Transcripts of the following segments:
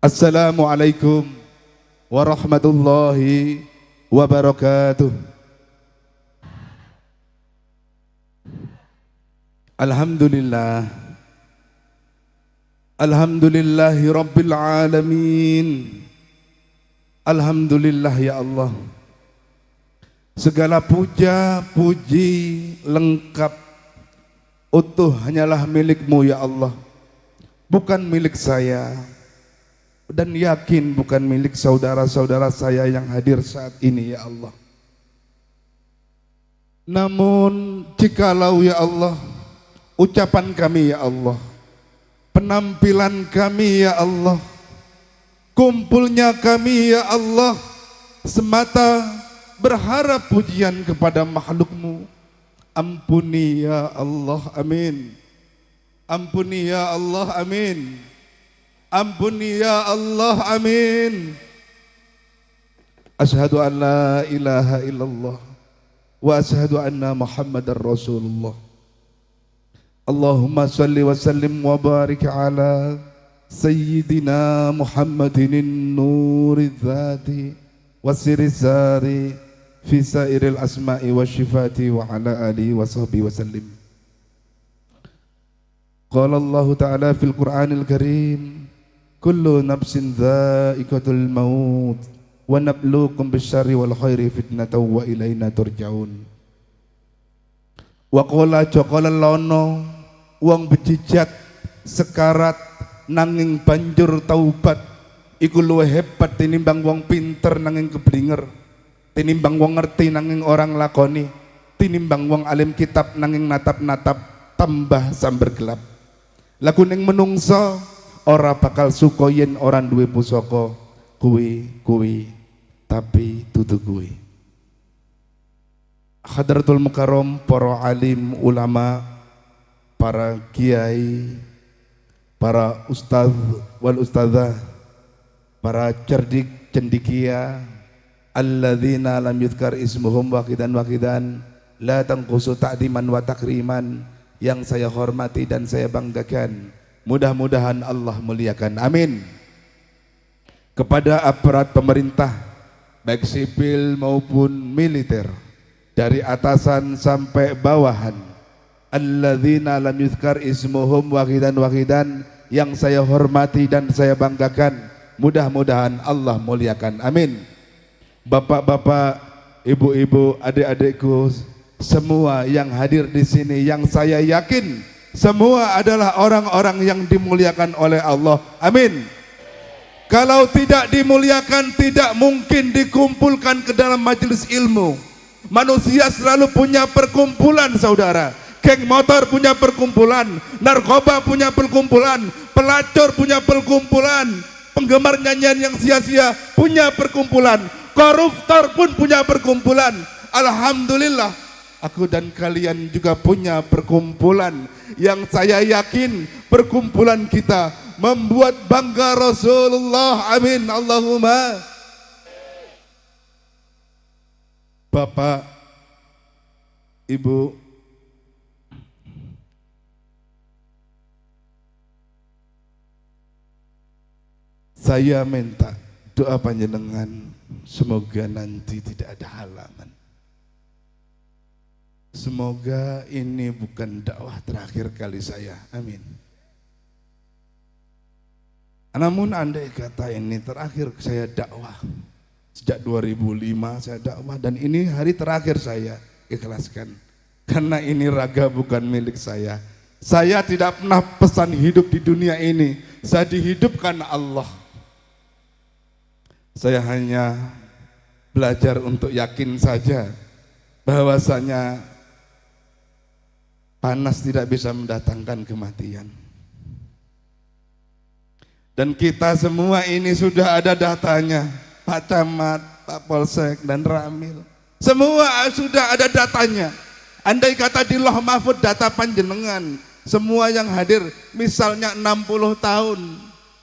Assalamualaikum warahmatullahi wabarakatuh. Alhamdulillah, alhamdulillahi rabbil alamin. Alhamdulillah ya Allah, segala puja puji lengkap utuh hanyalah milik-Mu ya Allah, bukan milik saya, dan yakin bukan milik saudara-saudara saya yang hadir saat ini ya Allah. Namun jikalau ya Allah, ucapan kami ya Allah, penampilan kami ya Allah, kumpulnya kami ya Allah semata berharap pujian kepada makhluk-Mu, ampuni ya Allah, amin. Ampuni ya Allah, amin. Ampuni ya Allah, amin. Asyhadu an la ilaha illallah wa asyhadu anna Muhammadar Rasulullah. Allahumma salli wa sallim wa barik ala Sayyidina Muhammadin nuri dzati wa sirri sari fi sairil asma'i wa syifati wa ala alihi wa sahbihi wa sallim. Qala Allah Ta'ala fil Qur'anil Karim, kullu nafsin dha'iqatul maut wa nabluukum bisyarri wal khairi fitnatan wa ilaina turja'un. Wa qala jaqala lono wong bejijat sekarat nanging banjur taubat iku luwih hebat tinimbang wong pinter nanging keblinger, tinimbang wong ngerti nanging orang lakoni, tinimbang wong alim kitab nanging natap-natap tambah sambar gelap. Lagu ning menungso ora bakal suka yen orang duwe pusaka kuwi tapi dudu kuwi. Hadratul Mukarram, para alim ulama, para kiai, para ustaz wal ustazah, para cerdik cendikia, alladzina lam yuzkar ismuhum waqidan la tanqusu ta'diman wa takriman, yang saya hormati dan saya banggakan, mudah-mudahan Allah muliakan, amin. Kepada aparat pemerintah baik sipil maupun militer, dari atasan sampai bawahan, alladzina lam yuzkar ismuhum waqidan, yang saya hormati dan saya banggakan, mudah-mudahan Allah muliakan, amin. Bapak-bapak, ibu-ibu, adik-adikku, semua yang hadir di sini, yang saya yakin semua adalah orang-orang yang dimuliakan oleh Allah, amin. Kalau tidak dimuliakan, tidak mungkin dikumpulkan ke dalam majelis ilmu. Manusia selalu punya perkumpulan, saudara. Geng motor punya perkumpulan, narkoba punya perkumpulan, pelacur punya perkumpulan, penggemar nyanyian yang sia-sia punya perkumpulan, koruptor pun punya perkumpulan. Alhamdulillah, aku dan kalian juga punya perkumpulan yang saya yakin perkumpulan kita membuat bangga Rasulullah, amin Allahumma. Bapak, Ibu, saya minta doa panjenengan semoga nanti tidak ada halangan. Semoga ini bukan dakwah terakhir kali saya, amin. Namun andai kata ini terakhir saya dakwah, sejak 2005 saya dakwah, dan ini hari terakhir saya ikhlaskan, karena ini raga bukan milik saya. Saya tidak pernah pesan hidup di dunia ini, saya dihidupkan Allah. Saya hanya belajar untuk yakin saja bahwasanya panas tidak bisa mendatangkan kematian. Dan kita semua ini sudah ada datanya, Pak Camat, Pak Polsek, dan Ramil. Semua sudah ada datanya. Andai kata di Loh Mahfud data panjenengan, semua yang hadir misalnya 60 tahun,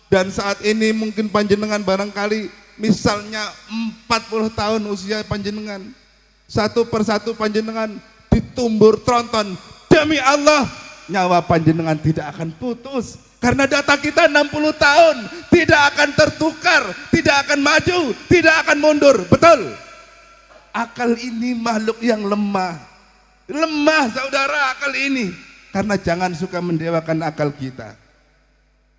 dan saat ini mungkin panjenengan barangkali misalnya 40 tahun usia panjenengan, satu persatu panjenengan ditumbur tronton, demi Allah nyawa panjenengan tidak akan putus Karena data kita 60 tahun tidak akan tertukar, tidak akan maju, tidak akan mundur. Betul? Akal ini makhluk yang lemah. Lemah saudara akal ini. Karena jangan suka mendewakan akal kita.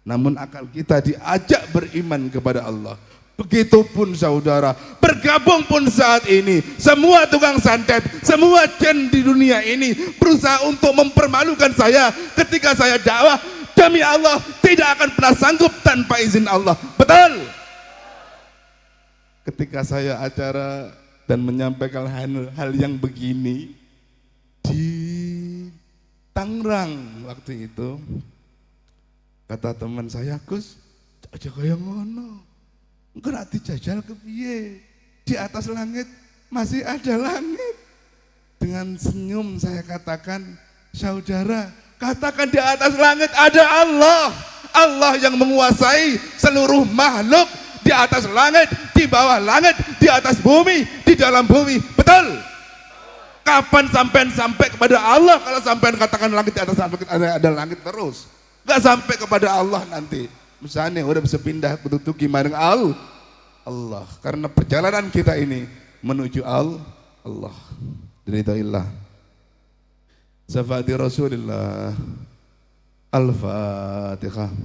Namun akal kita diajak beriman kepada Allah. Begitupun saudara, bergabung pun saat ini semua tukang santet, semua jin di dunia ini berusaha untuk mempermalukan saya ketika saya dakwah. Demi Allah tidak akan pernah sanggup tanpa izin Allah. Betul? Ketika saya acara dan menyampaikan hal yang begini di Tangerang waktu itu, kata teman saya, Gus, aja kaya ngono. Engko nek dijajal kepiye? Di atas langit masih ada langit. Dengan senyum saya katakan, saudara, katakan di atas langit ada Allah. Allah yang menguasai seluruh makhluk di atas langit, di bawah langit, di atas bumi, di dalam bumi. Betul? Kapan sampean sampai kepada Allah kalau sampean katakan langit di atas langit ada langit terus? Gak sampai kepada Allah nanti. Misalnya udah bisa pindah betutu gimana Allah. Karena perjalanan kita ini menuju Allah. Ridhaillah. Syafaati Rasulillah. Al-Fatihah.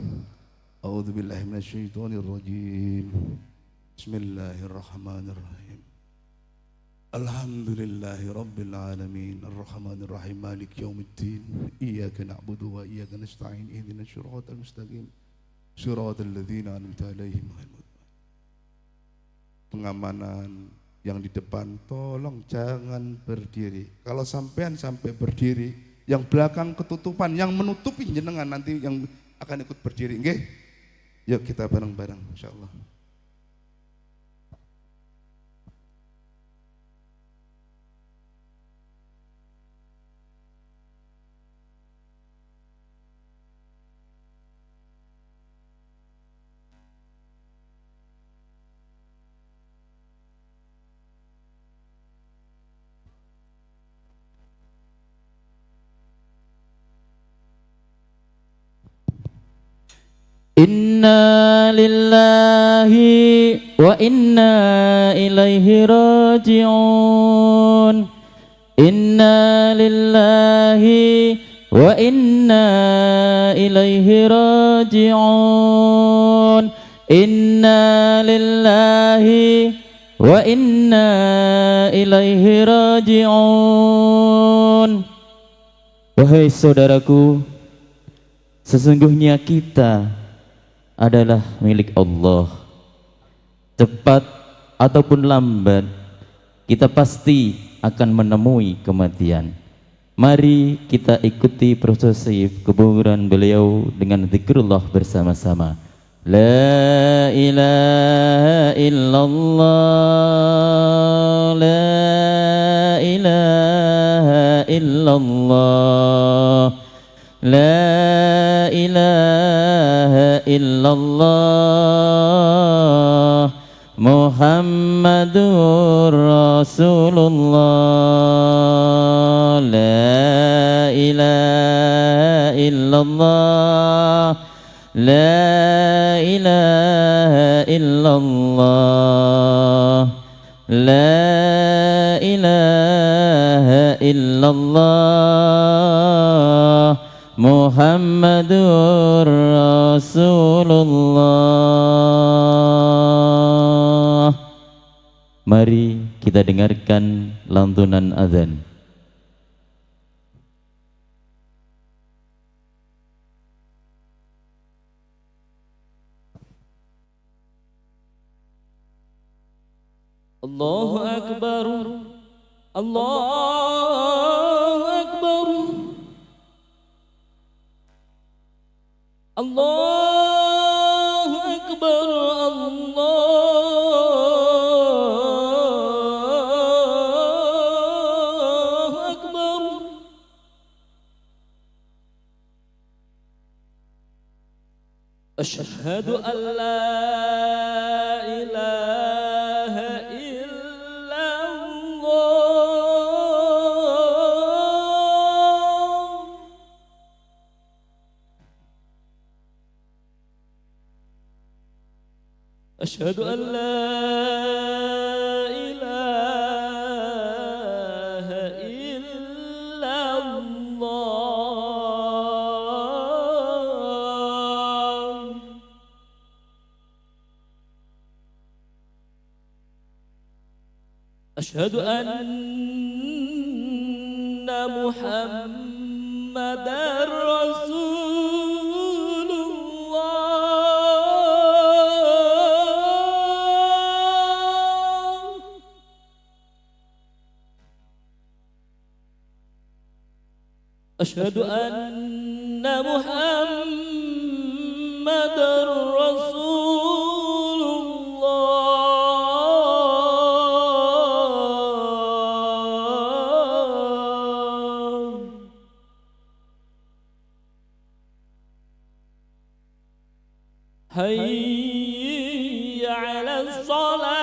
A'udzu billahi minasyaitonir rajim. Bismillahirrahmanirrahim. Alhamdulillahi rabbil alamin. Arrahmanir rahim. Maliki yaumiddin. Iyyaka na'budu wa iyyaka nasta'in. Ihdinas siratal mustaqim. Siratal ladzina an'amta 'alaihim. Pengamanan yang di depan tolong jangan berdiri. Kalau sampai berdiri, yang belakang ketutupan, yang menutupi jenengan nanti yang akan ikut berdiri. Nggih. Yuk kita bareng-bareng insyaallah. Inna lillahi wa inna ilaihi raji'un. Inna lillahi wa inna ilaihi raji'un. Inna lillahi wa inna ilaihi raji'un. Wahai saudaraku, sesungguhnya kita adalah milik Allah. Cepat ataupun lambat, kita pasti akan menemui kematian. Mari kita ikuti prosesi kuburan beliau dengan zikrullah bersama-sama. La ilaha illallah, la ilaha illallah, la ilaha illallah, Muhammadur Rasulullah. La ilaha illallah, la ilaha illallah, la ilaha illallah, Muhammadur Rasulullah. Mari kita dengarkan lantunan azan. Allahu Akbar, Allahu Akbar, Allahu Akbar, Allahu Akbar. Asyhadu an la ilaha illallah. أشهد أن لا إله إلا الله. أشهد أن محمدا رسول الله. أشهد أن محمدا رسول الله. حي على الصلاة.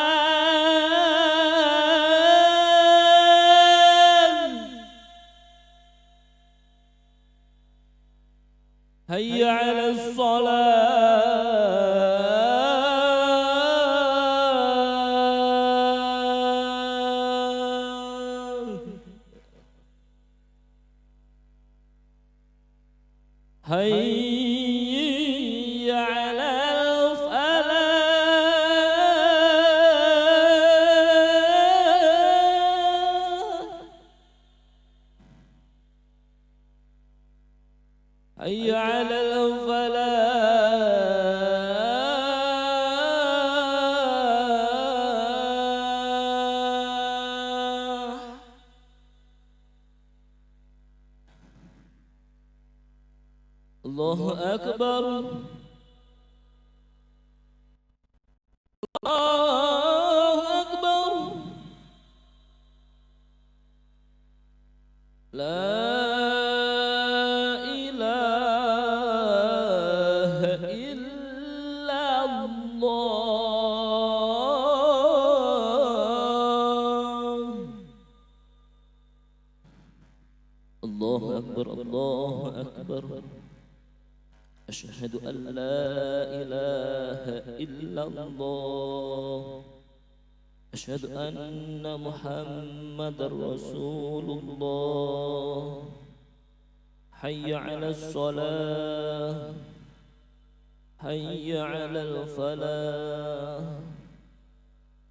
حي على الصلاة. حي على الفلاح. حي على الفلاح. الله أكبر. الله أكبر. لا إله إلا الله. الله أكبر. الله أكبر. أشهد أن لا إله إلا الله. أشهد أن محمدا رسول الله. حي على الصلاة. حي على الفلاح.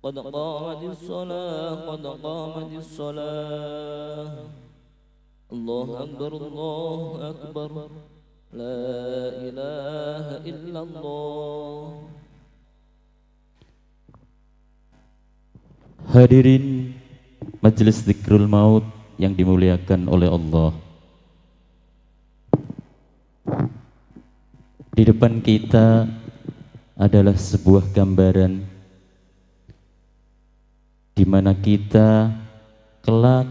قد قامت الصلاة. قد قامت الصلاة. الله أكبر. الله أكبر. لا إله إلا الله. Hadirin Majelis Dzikrul Maut yang dimuliakan oleh Allah. Di depan kita adalah sebuah gambaran di mana kita kelak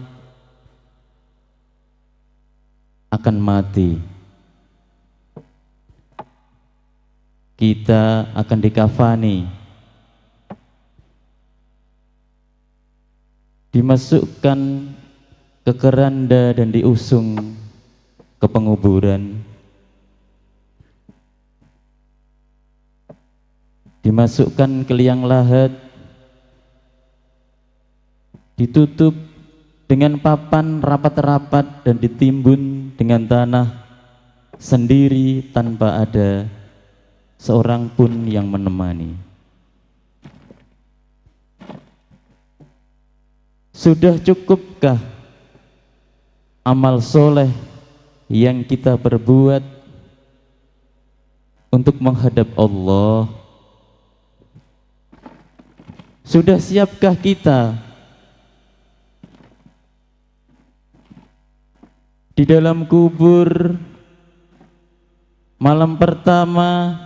akan mati. Kita akan dikafani, dimasukkan ke keranda dan diusung ke penguburan, dimasukkan ke liang lahat, ditutup dengan papan rapat-rapat dan ditimbun dengan tanah sendiri tanpa ada seorang pun yang menemani. Sudah cukupkah amal soleh yang kita perbuat untuk menghadap Allah? Sudah siapkah kita di dalam kubur malam pertama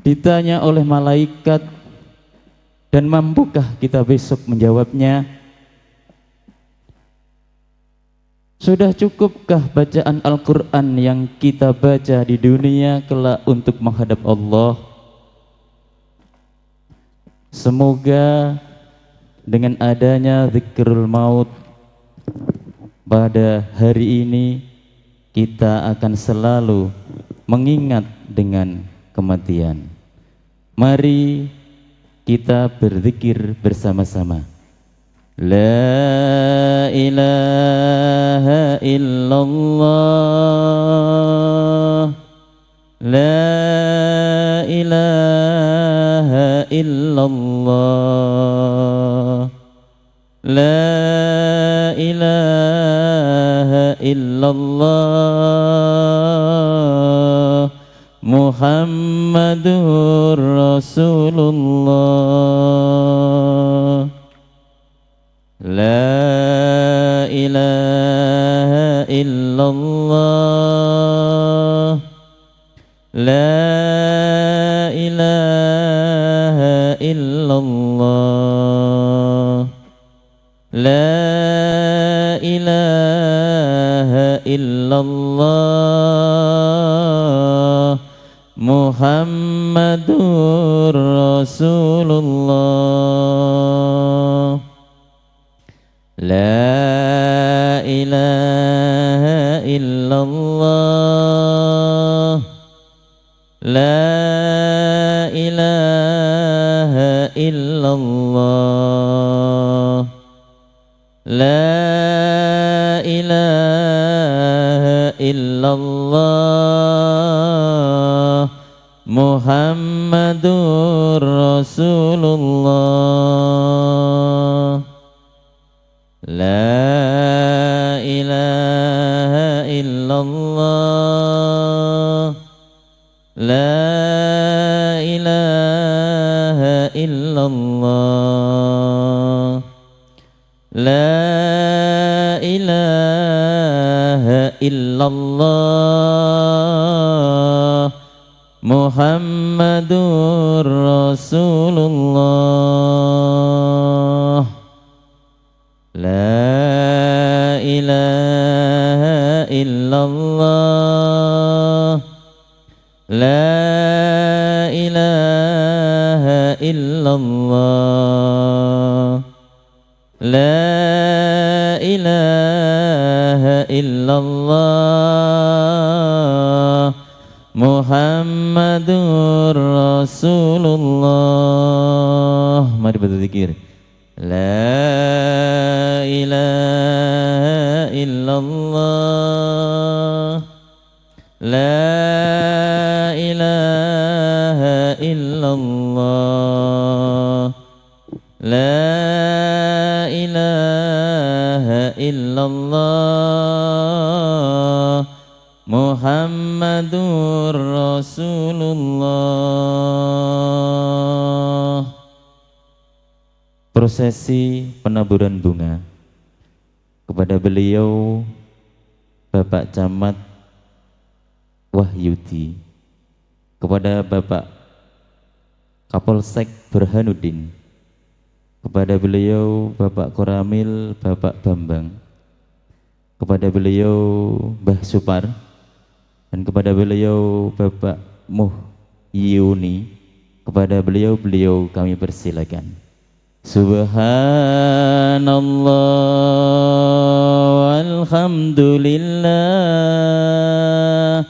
ditanya oleh malaikat, dan mampukah kita besok menjawabnya? Sudah cukupkah bacaan Al-Quran yang kita baca di dunia kelak untuk menghadap Allah? Semoga dengan adanya Dzikrul Maut pada hari ini kita akan selalu mengingat dengan kematian. Mari kita berzikir bersama-sama. La ilaha illallah, la ilaha illallah, la ilaha illallah, Muhammadur Rasulullah. La ilaha illallah, la ilaha illallah, la ilaha illallah, Muhammadur Rasulullah. La ilaha illallah, la ilaha illallah, la ilaha illallah, Muhammadur Rasulullah. La ilaha illallah, la ilaha illallah, la ilaha illallah, Muhammadur Rasulullah. La ilaha illallah, la ilaha illallah, la ilaha illallah, Muhammadur Rasulullah. Mari berzikir. La ilaha illallah, la ilaha illallah, la ilaha illallah, Muhammadur Rasulullah. Prosesi penaburan bunga kepada beliau Bapak Camat Wahyudi, kepada Bapak Kapolsek Burhanuddin, kepada beliau Bapak Koramil Bapak Bambang, kepada beliau Mbah Supar, dan kepada beliau Bapak Muhyuni, kepada beliau kami persilakan. Subhanallah walhamdulillah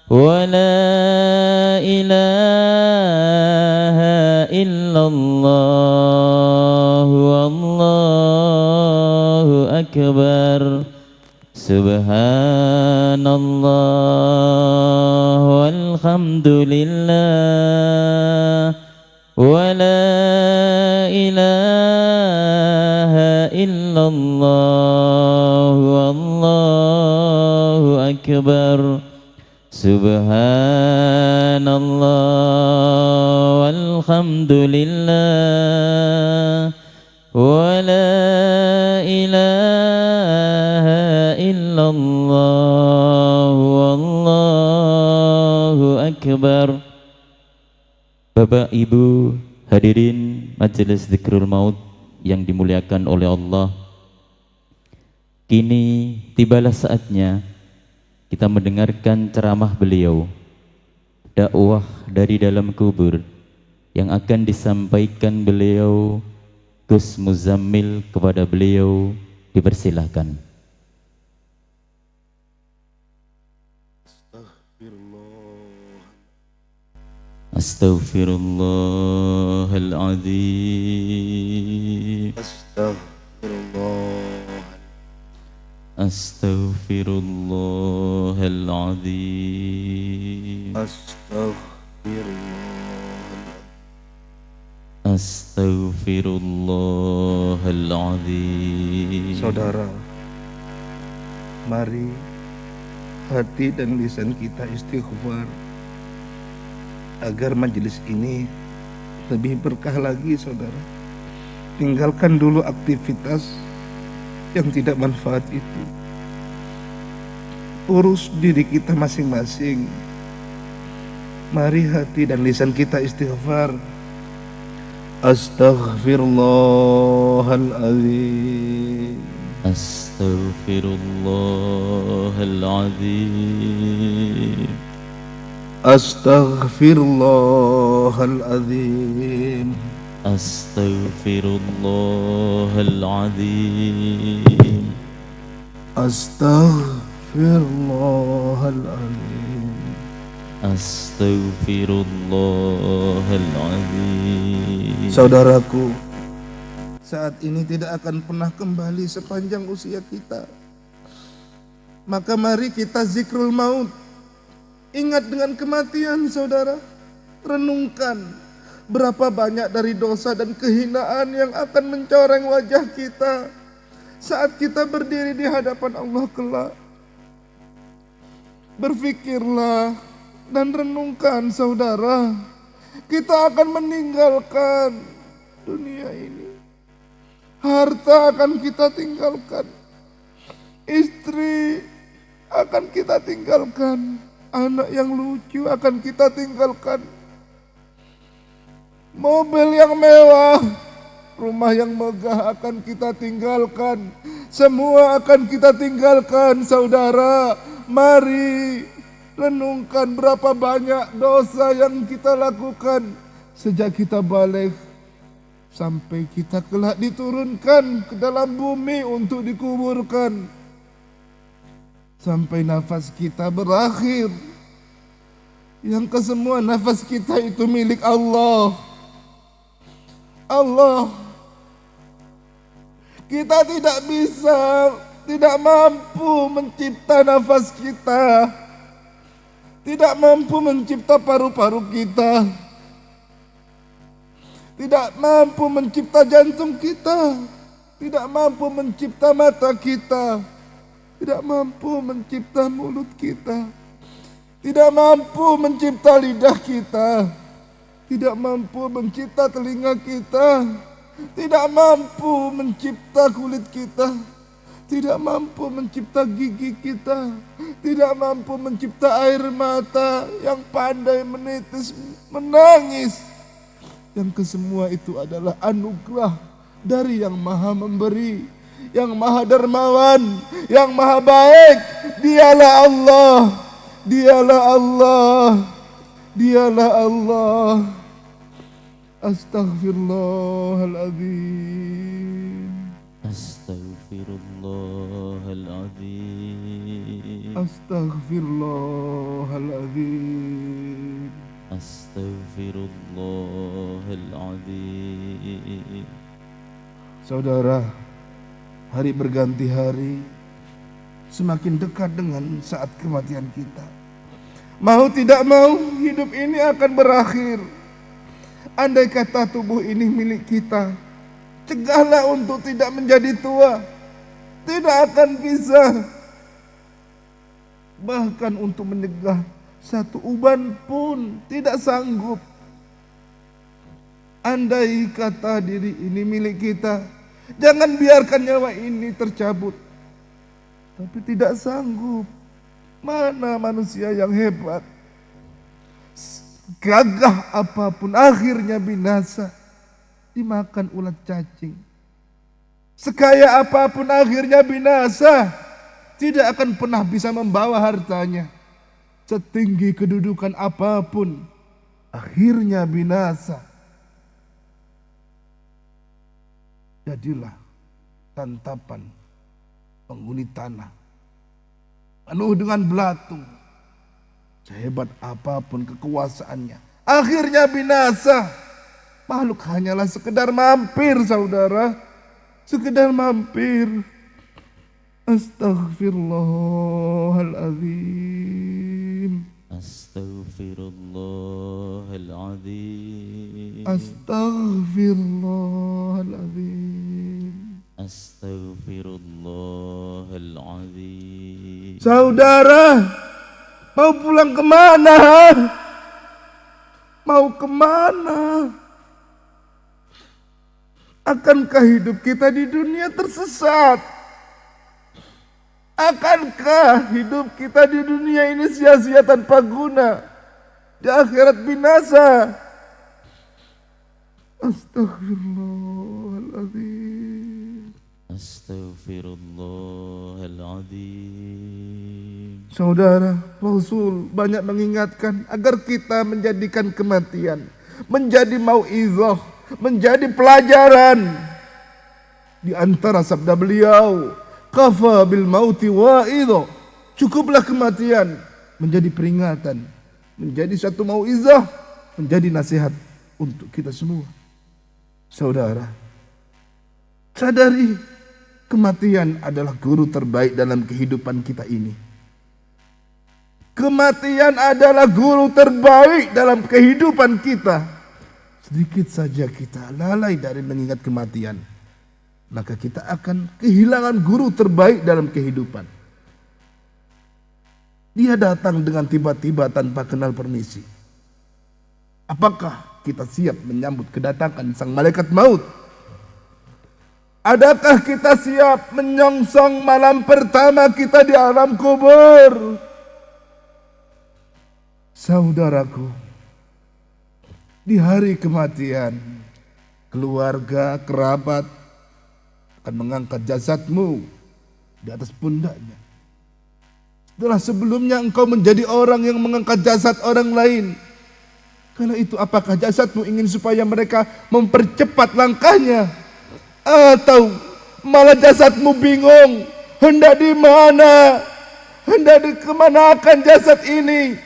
wa la ilaha illallah wallahu akbar. Subhanallah walhamdulillah wa la ilaha illallah wallahu akbar. Subhanallah walhamdulillah wa la ilaha illallah wallahu akbar. Bapak Ibu hadirin majelis Zikrul Maut yang dimuliakan oleh Allah, kini tibalah saatnya kita mendengarkan ceramah beliau, dakwah dari dalam kubur yang akan disampaikan beliau Gus Muzammil. Kepada beliau dipersilahkan. Astaghfirullahaladzim. Astaghfirullah. Astaghfirullahaladzim. Astaghfirullah. Astaghfirullahaladzim. Saudara, mari hati dan lisan kita istighfar agar majelis ini lebih berkah lagi. Saudara, tinggalkan dulu aktivitas yang tidak manfaat itu. Urus diri kita masing-masing. Mari hati dan lisan kita istighfar. Astaghfirullahaladzim. Astaghfirullahaladzim. Astaghfirullahaladzim. Astaghfirullahaladzim. Astaghfirullahaladzim. Astaghfirullahaladzim. Saudaraku, saat ini tidak akan pernah kembali sepanjang usia kita. Maka mari kita zikrul maut. Ingat dengan kematian, saudara. Renungkan berapa banyak dari dosa dan kehinaan yang akan mencoreng wajah kita saat kita berdiri di hadapan Allah kelak. Berfikirlah dan renungkan, saudara. Kita akan meninggalkan dunia ini. Harta akan kita tinggalkan. Istri akan kita tinggalkan. Anak yang lucu akan kita tinggalkan. Mobil yang mewah, rumah yang megah akan kita tinggalkan. Semua akan kita tinggalkan, saudara. Mari renungkan berapa banyak dosa yang kita lakukan sejak kita balik sampai kita kelak diturunkan ke dalam bumi untuk dikuburkan. Sampai nafas kita berakhir. Yang kesemua nafas kita itu milik Allah. Allah. Kita tidak bisa, tidak mampu mencipta nafas kita. Tidak mampu mencipta paru-paru kita. Tidak mampu mencipta jantung kita. Tidak mampu mencipta mata kita. Tidak mampu mencipta mulut kita. Tidak mampu mencipta lidah kita. Tidak mampu mencipta telinga kita. Tidak mampu mencipta kulit kita. Tidak mampu mencipta gigi kita. Tidak mampu mencipta air mata yang pandai menitis, menangis. Yang kesemua itu adalah anugerah dari Yang Maha Memberi, Yang Maha Dermawan, Yang Maha Baik. Dialah Allah. Dialah Allah. Dialah Allah. Astaghfirullahaladzim. Astaghfirullahaladzim. Astaghfirullahaladzim. Astaghfirullahaladzim. Saudara, hari berganti hari, semakin dekat dengan saat kematian kita. Mau tidak mau, hidup ini akan berakhir. Andai kata tubuh ini milik kita, cegahlah untuk tidak menjadi tua. Tidak akan bisa. Bahkan untuk mencegah satu uban pun tidak sanggup. Andai kata diri ini milik kita, jangan biarkan nyawa ini tercabut. Tapi tidak sanggup. Mana manusia yang hebat? Gagah apapun akhirnya binasa, dimakan ulat cacing. Sekaya apapun akhirnya binasa, tidak akan pernah bisa membawa hartanya. Setinggi kedudukan apapun, akhirnya binasa. Jadilah santapan penghuni tanah, penuh dengan belatung. Sehebat apapun kekuasaannya, akhirnya binasa. Makhluk hanyalah sekedar mampir, saudara. Sekedar mampir. Astaghfirullahaladzim. Astaghfirullahaladzim. Astaghfirullahaladzim. Astaghfirullahaladzim. Saudara, mau pulang kemana? Mau kemana? Akankah hidup kita di dunia tersesat? Akankah hidup kita di dunia ini sia-sia tanpa guna? Di akhirat binasa? Astaghfirullahaladzim. Astaghfirullahaladzim. Saudara, Rasul banyak mengingatkan agar kita menjadikan kematian menjadi mau'izah, menjadi pelajaran. Di antara sabda beliau, kafa bil mauti wa'idha, cukuplah kematian menjadi peringatan, menjadi satu mau'izah, menjadi nasihat untuk kita semua. Saudara, sadari kematian adalah guru terbaik dalam kehidupan kita ini. Kematian adalah guru terbaik dalam kehidupan kita. Sedikit saja kita lalai dari mengingat kematian, maka kita akan kehilangan guru terbaik dalam kehidupan. Dia datang dengan tiba-tiba tanpa kenal permisi. Apakah kita siap menyambut kedatangan sang malaikat maut? Adakah kita siap menyongsong malam pertama kita di alam kubur? Saudaraku, di hari kematian, keluarga, kerabat akan mengangkat jasadmu di atas pundaknya. Setelah sebelumnya engkau menjadi orang yang mengangkat jasad orang lain. Karena itu apakah jasadmu ingin supaya mereka mempercepat langkahnya? Atau malah jasadmu bingung, hendak di mana? Hendak dikemanakan jasad ini?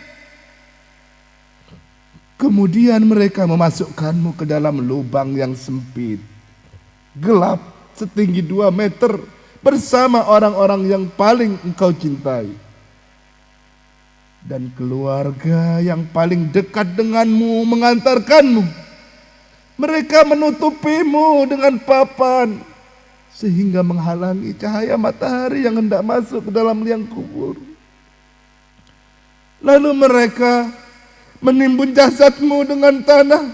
Kemudian mereka memasukkanmu ke dalam lubang yang sempit, gelap, setinggi 2 meter bersama orang-orang yang paling engkau cintai. Dan keluarga yang paling dekat denganmu mengantarkanmu. Mereka menutupimu dengan papan sehingga menghalangi cahaya matahari yang hendak masuk ke dalam liang kubur. Lalu mereka menimbun jasadmu dengan tanah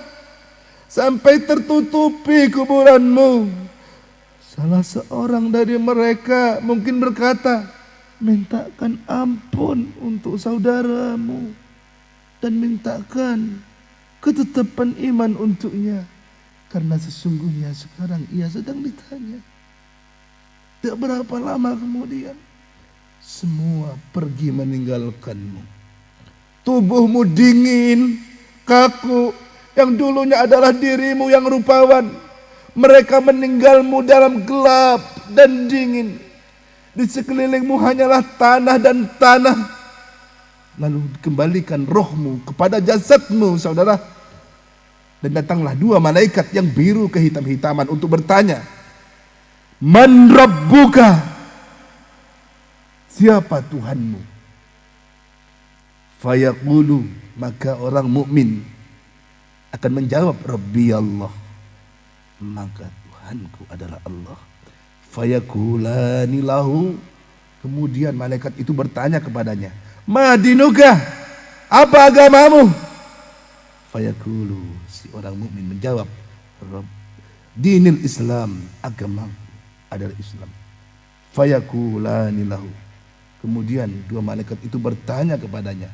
sampai tertutupi kuburanmu. Salah seorang dari mereka mungkin berkata, mintakan ampun untuk saudaramu dan mintakan ketetapan iman untuknya, karena sesungguhnya sekarang ia sedang ditanya. Tak berapa lama kemudian semua pergi meninggalkanmu. Tubuhmu dingin, kaku, yang dulunya adalah dirimu yang rupawan. Mereka meninggalmu dalam gelap dan dingin. Di sekelilingmu hanyalah tanah dan tanah. Lalu dikembalikan rohmu kepada jasadmu, saudara. Dan datanglah 2 malaikat yang biru kehitam-hitaman untuk bertanya, Man Rabbuka? Siapa Tuhanmu? Fayaqulu, maka orang mukmin akan menjawab, Rabbi Allah. Maka Tuhanku adalah Allah. Fayaqulani lahu, kemudian malaikat itu bertanya kepadanya, Ma dinuka? Apa agamamu? Fayaqulu, si orang mukmin menjawab, Dinil Islam, agama adalah Islam. Fayaqulani lahu, kemudian 2 malaikat itu bertanya kepadanya,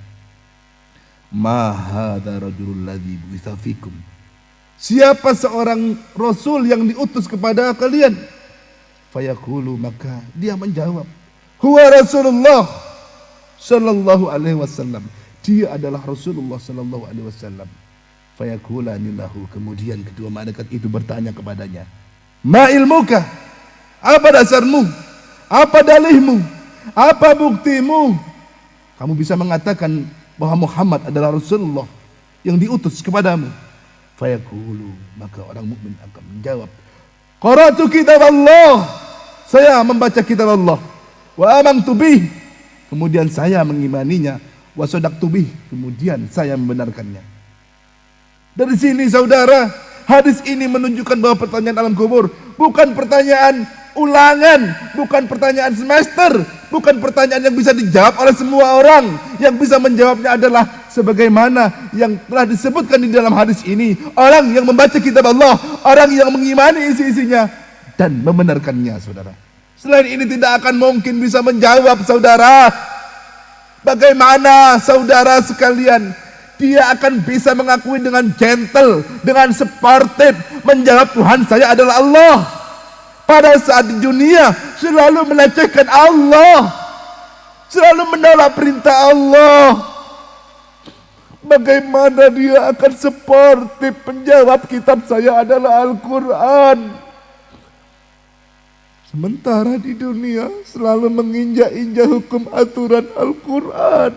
Ma hadza rajulul ladzi bu'itsa fikum? Siapa seorang rasul yang diutus kepada kalian? Fayaqulu, maka dia menjawab, Huwa Rasulullah sallallahu alaihi wasallam. Dia adalah Rasulullah sallallahu alaihi wasallam. Fayaqulani lahu, kemudian kedua malaikat itu bertanya kepadanya, Ma ilmuka? Apa dasarmu? Apa dalihmu? Apa buktimu? Kamu bisa mengatakan bahwa Muhammad adalah Rasulullah. yang diutus kepadamu. Fayaqulu, maka orang mukmin akan menjawab, qara'tu kitab Allah, saya membaca kitab Allah, wa amantu bih, kemudian saya mengimaninya, wa sadaqtu bih, kemudian saya membenarkannya. Dari sini saudara, hadis ini menunjukkan bahwa pertanyaan alam kubur bukan pertanyaan ulangan, bukan pertanyaan semester, bukan pertanyaan yang bisa dijawab oleh semua orang. Yang bisa menjawabnya adalah sebagaimana yang telah disebutkan di dalam hadis ini, orang yang membaca kitab Allah, orang yang mengimani isi-isinya dan membenarkannya, saudara. Selain ini tidak akan mungkin bisa menjawab, saudara. Bagaimana saudara sekalian dia akan bisa mengakui dengan gentle, dengan sportif menjawab Tuhan saya adalah Allah, pada saat di dunia selalu melecehkan Allah, selalu menolak perintah Allah. Bagaimana dia akan sportif menjawab kitab saya adalah Al-Quran, sementara di dunia selalu menginjak-injak hukum aturan Al-Quran,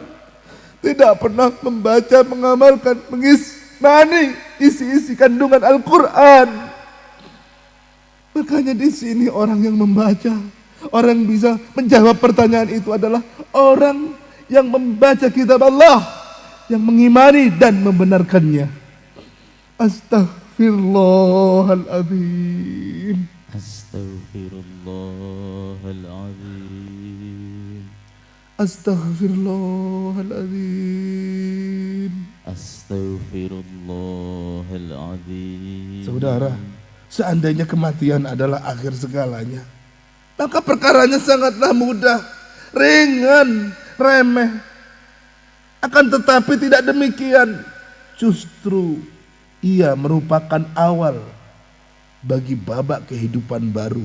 tidak pernah membaca, mengamalkan, mengimani isi-isi kandungan Al-Quran. Makanya di sini orang yang membaca, orang yang bisa menjawab pertanyaan itu adalah orang yang membaca kitab Allah, yang mengimani dan membenarkannya. Astaghfirullahaladzim. Astaghfirullahaladzim. Astaghfirullahaladzim. Astaghfirullahaladzim. Saudara, seandainya kematian adalah akhir segalanya, maka perkaranya sangatlah mudah, ringan, remeh. Akan tetapi tidak demikian. Justru ia merupakan awal bagi babak kehidupan baru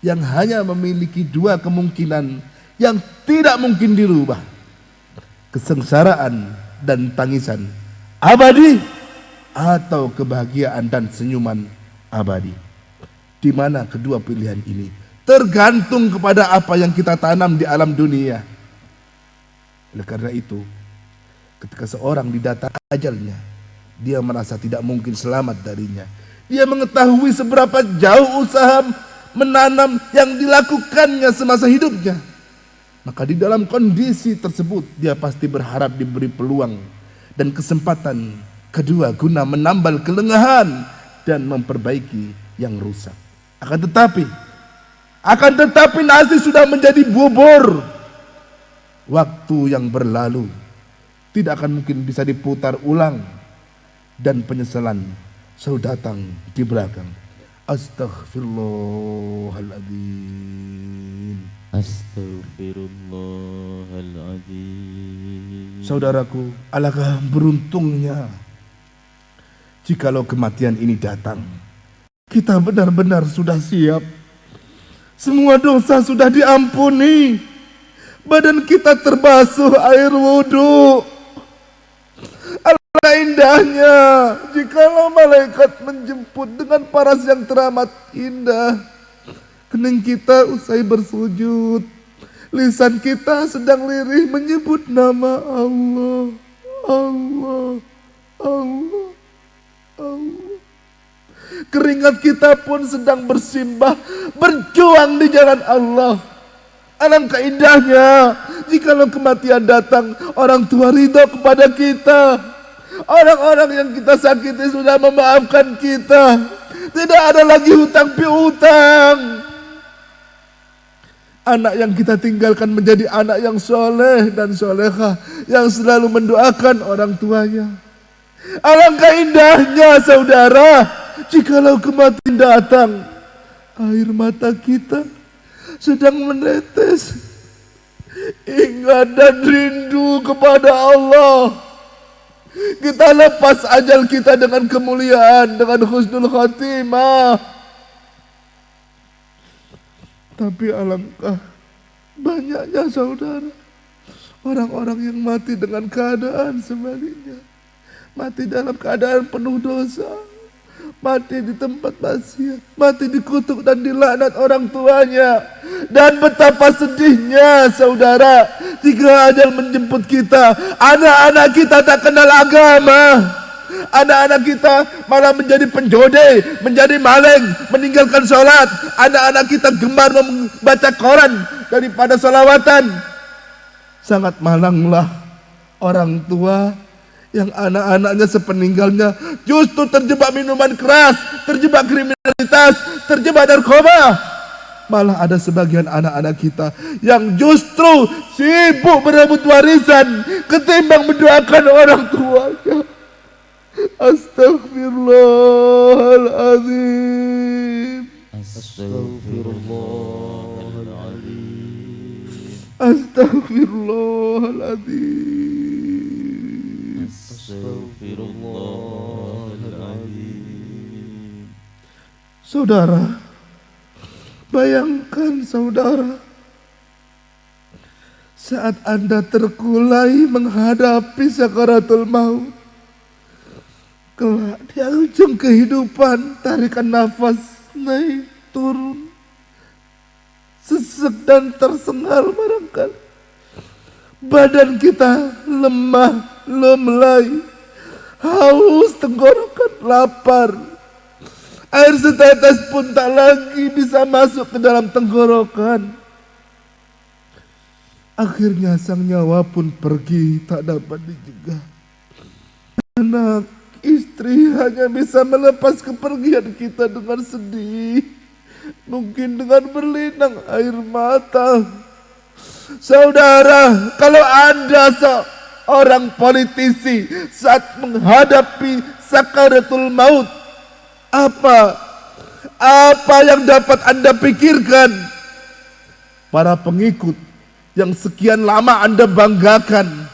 yang hanya memiliki dua kemungkinan yang tidak mungkin dirubah: kesengsaraan dan tangisan abadi, atau kebahagiaan dan senyuman abadi. Di mana kedua pilihan ini tergantung kepada apa yang kita tanam di alam dunia. Oleh karena itu, ketika seorang didatang ajalnya, dia merasa tidak mungkin selamat darinya. Dia mengetahui seberapa jauh usaha menanam yang dilakukannya semasa hidupnya. Maka di dalam kondisi tersebut dia pasti berharap diberi peluang dan kesempatan kedua guna menambal kelengahan dan memperbaiki yang rusak. Akan tetapi nasi sudah menjadi bubur. Waktu yang berlalu tidak akan mungkin bisa diputar ulang, dan penyesalan selalu datang di belakang. Astaghfirullahaladzim. Astaghfirullahaladzim. Saudaraku, alangkah beruntungnya jikalau kematian ini datang. Kita benar-benar sudah siap. Semua dosa sudah diampuni. Badan kita terbasuh air wudhu. Alangkah indahnya jikalau malaikat menjemput dengan paras yang teramat indah. Kening kita usai bersujud, lisan kita sedang lirih menyebut nama Allah, Allah, Allah, Allah. Keringat kita pun sedang bersimbah, berjuang di jalan Allah. Alangkah indahnya jikalau kematian datang, orang tua ridho kepada kita, orang-orang yang kita sakiti sudah memaafkan kita, tidak ada lagi hutang piutang. Anak yang kita tinggalkan menjadi anak yang soleh dan solehah, yang selalu mendoakan orang tuanya. Alangkah indahnya saudara jikalau kematian datang, air mata kita sedang menetes, ingat dan rindu kepada Allah. Kita lepas ajal kita dengan kemuliaan, dengan husnul khatimah. Tapi alangkah banyaknya saudara, orang-orang yang mati dengan keadaan sebaliknya, mati dalam keadaan penuh dosa, mati di tempat maksiat, mati dikutuk dan dilaknat orang tuanya. Dan betapa sedihnya saudara, jika ajal menjemput kita, anak-anak kita tak kenal agama. Anak-anak kita malah menjadi penjudi, menjadi maling, meninggalkan sholat. Anak-anak kita gemar membaca koran daripada sholawatan. Sangat malanglah orang tua yang anak-anaknya sepeninggalnya justru terjebak minuman keras, terjebak kriminalitas, terjebak narkoba. Malah ada sebagian anak-anak kita yang justru sibuk berebut warisan ketimbang mendoakan orang tuanya. Astaghfirullahaladzim. Astaghfirullahaladzim. Astaghfirullahaladzim. Astaghfirullahaladzim. Saudara, bayangkan saudara, saat Anda terkulai menghadapi sakaratul maut, kelak di ujung kehidupan, tarikan nafas naik turun, sesek dan tersengal barangkali. Badan kita lemah, lemlai, haus, tenggorokan, lapar. Air setetes pun tak lagi bisa masuk ke dalam tenggorokan. Akhirnya sang nyawa pun pergi, tak dapat dicegah. Anak, istri hanya bisa melepas kepergian kita dengan sedih, mungkin dengan berlinang air mata. Saudara, kalau Anda seorang politisi saat menghadapi sakaratul maut, apa yang dapat Anda pikirkan? Para pengikut yang sekian lama Anda banggakan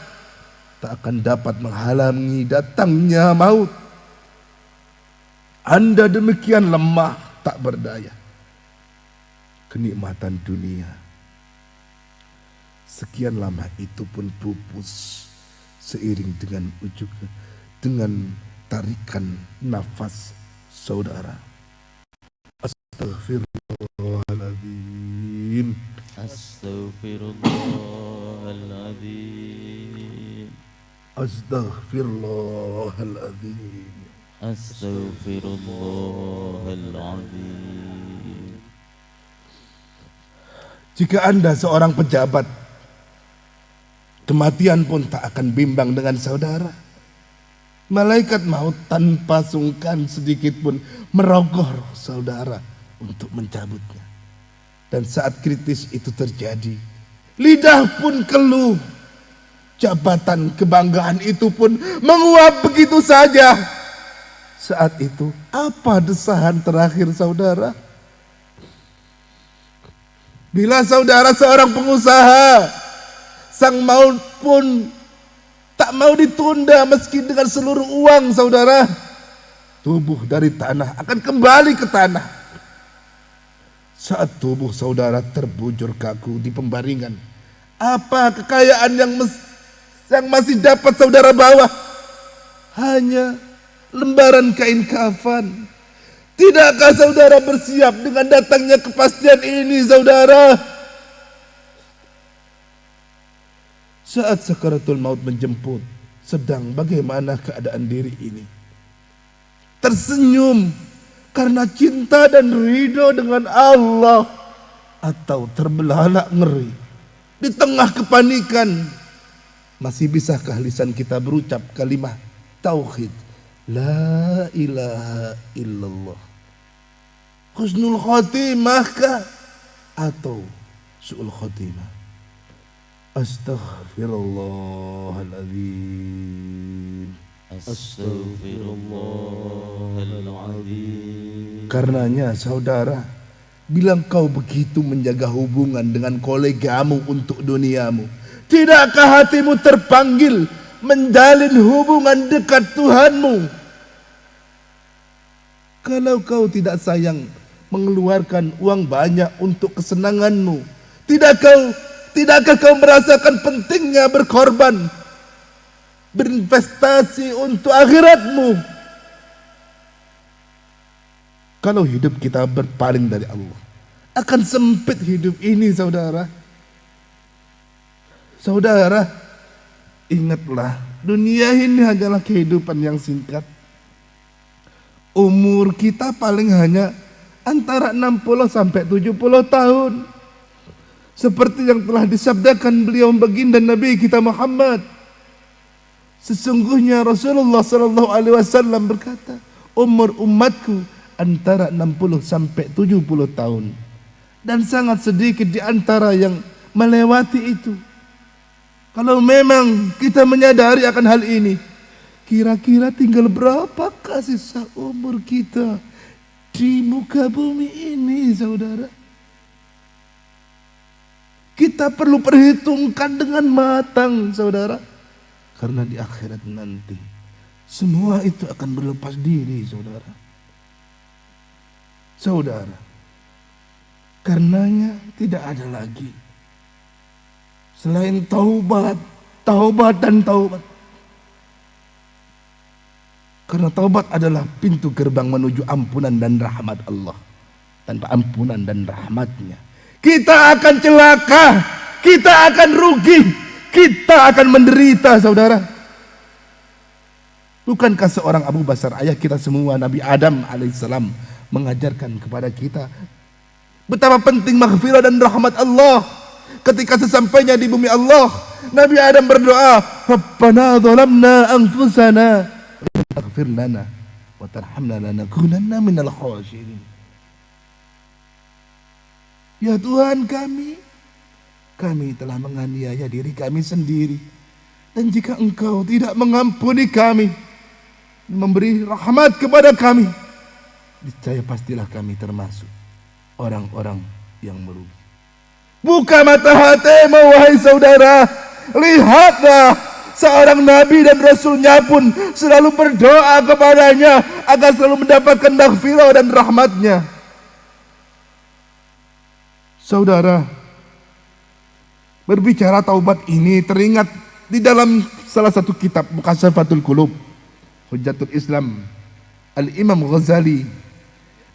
tak akan dapat menghalangi datangnya maut. Anda demikian lemah, tak berdaya. Kenikmatan dunia sekian lama itu pun pupus seiring dengan tarikan nafas saudara. Astaghfirullahaladzim. Astaghfirullahaladzim. Astaghfirullahaladzim. Astaghfirullahaladzim. Jika Anda seorang pejabat, kematian pun tak akan bimbang dengan saudara. Malaikat maut tanpa sungkan sedikit pun merogoh roh saudara untuk mencabutnya. Dan saat kritis itu terjadi, lidah pun keluh. Jabatan kebanggaan itu pun menguap begitu saja. Saat itu apa desahan terakhir saudara? Bila saudara seorang pengusaha, sang maut pun tak mau ditunda meski dengan seluruh uang saudara. Tubuh dari tanah akan kembali ke tanah. Saat tubuh saudara terbujur kaku di pembaringan, apa kekayaan yang masih dapat saudara bawa? Hanya lembaran kain kafan. Tidakkah saudara bersiap dengan datangnya kepastian ini saudara? Saat sakaratul maut menjemput, sedang bagaimana keadaan diri ini? Tersenyum karena cinta dan ridho dengan Allah, atau terbelalak ngeri di tengah kepanikan? Masih bisakah lisan kita berucap kalimat tauhid, la ilaha illallah? Husnul khotimah kah atau su'ul khotimah? Astaghfirullahaladzim. Astaghfirullahaladzim. Karenanya saudara, bila kau begitu menjaga hubungan dengan kolegamu untuk duniamu, tidakkah hatimu terpanggil menjalin hubungan dekat Tuhanmu? Kalau kau tidak sayang mengeluarkan uang banyak untuk kesenanganmu, tidakkah kau merasakan pentingnya berkorban, berinvestasi untuk akhiratmu? Kalau hidup kita berpaling dari Allah, akan sempit hidup ini, saudara. Saudara, ingatlah, dunia ini hanyalah kehidupan yang singkat. Umur kita paling hanya antara 60 sampai 70 tahun. Seperti yang telah disabdakan beliau baginda Nabi kita Muhammad. Sesungguhnya Rasulullah sallallahu alaihi wasallam berkata, umur umatku antara 60 sampai 70 tahun. Dan sangat sedikit di antara yang melewati itu. Kalau memang kita menyadari akan hal ini, kira-kira tinggal berapakah sisa umur kita di muka bumi ini, saudara? Kita perlu perhitungkan dengan matang, saudara. Karena di akhirat nanti semua itu akan berlepas diri, saudara. Saudara, karenanya tidak ada lagi selain taubat, taubat dan taubat. Karena taubat adalah pintu gerbang menuju ampunan dan rahmat Allah. Tanpa ampunan dan rahmatnya, kita akan celaka, kita akan rugi, kita akan menderita, saudara. Bukankah seorang Abu Basar, ayah kita semua, Nabi Adam alaihissalam, mengajarkan kepada kita betapa penting maghfirah dan rahmat Allah. Ketika sesampainya di bumi Allah, Nabi Adam berdoa, Rabbana zalamna anfusana waghfir lana wa tarhamna lanakunanna minal khasirin. Ya Tuhan kami telah menganiaya diri kami sendiri. Dan jika Engkau tidak mengampuni kami, memberi rahmat kepada kami, niscaya pastilah kami termasuk orang-orang yang merugi. Buka mata hatimu, wahai saudara. Lihatlah, seorang nabi dan rasulnya pun selalu berdoa kepadanya agar selalu mendapatkan maghfirah dan rahmatnya. Saudara, berbicara taubat ini teringat di dalam salah satu kitab Mukashafatul Qulub, Hujjatul Islam, Al-Imam Ghazali,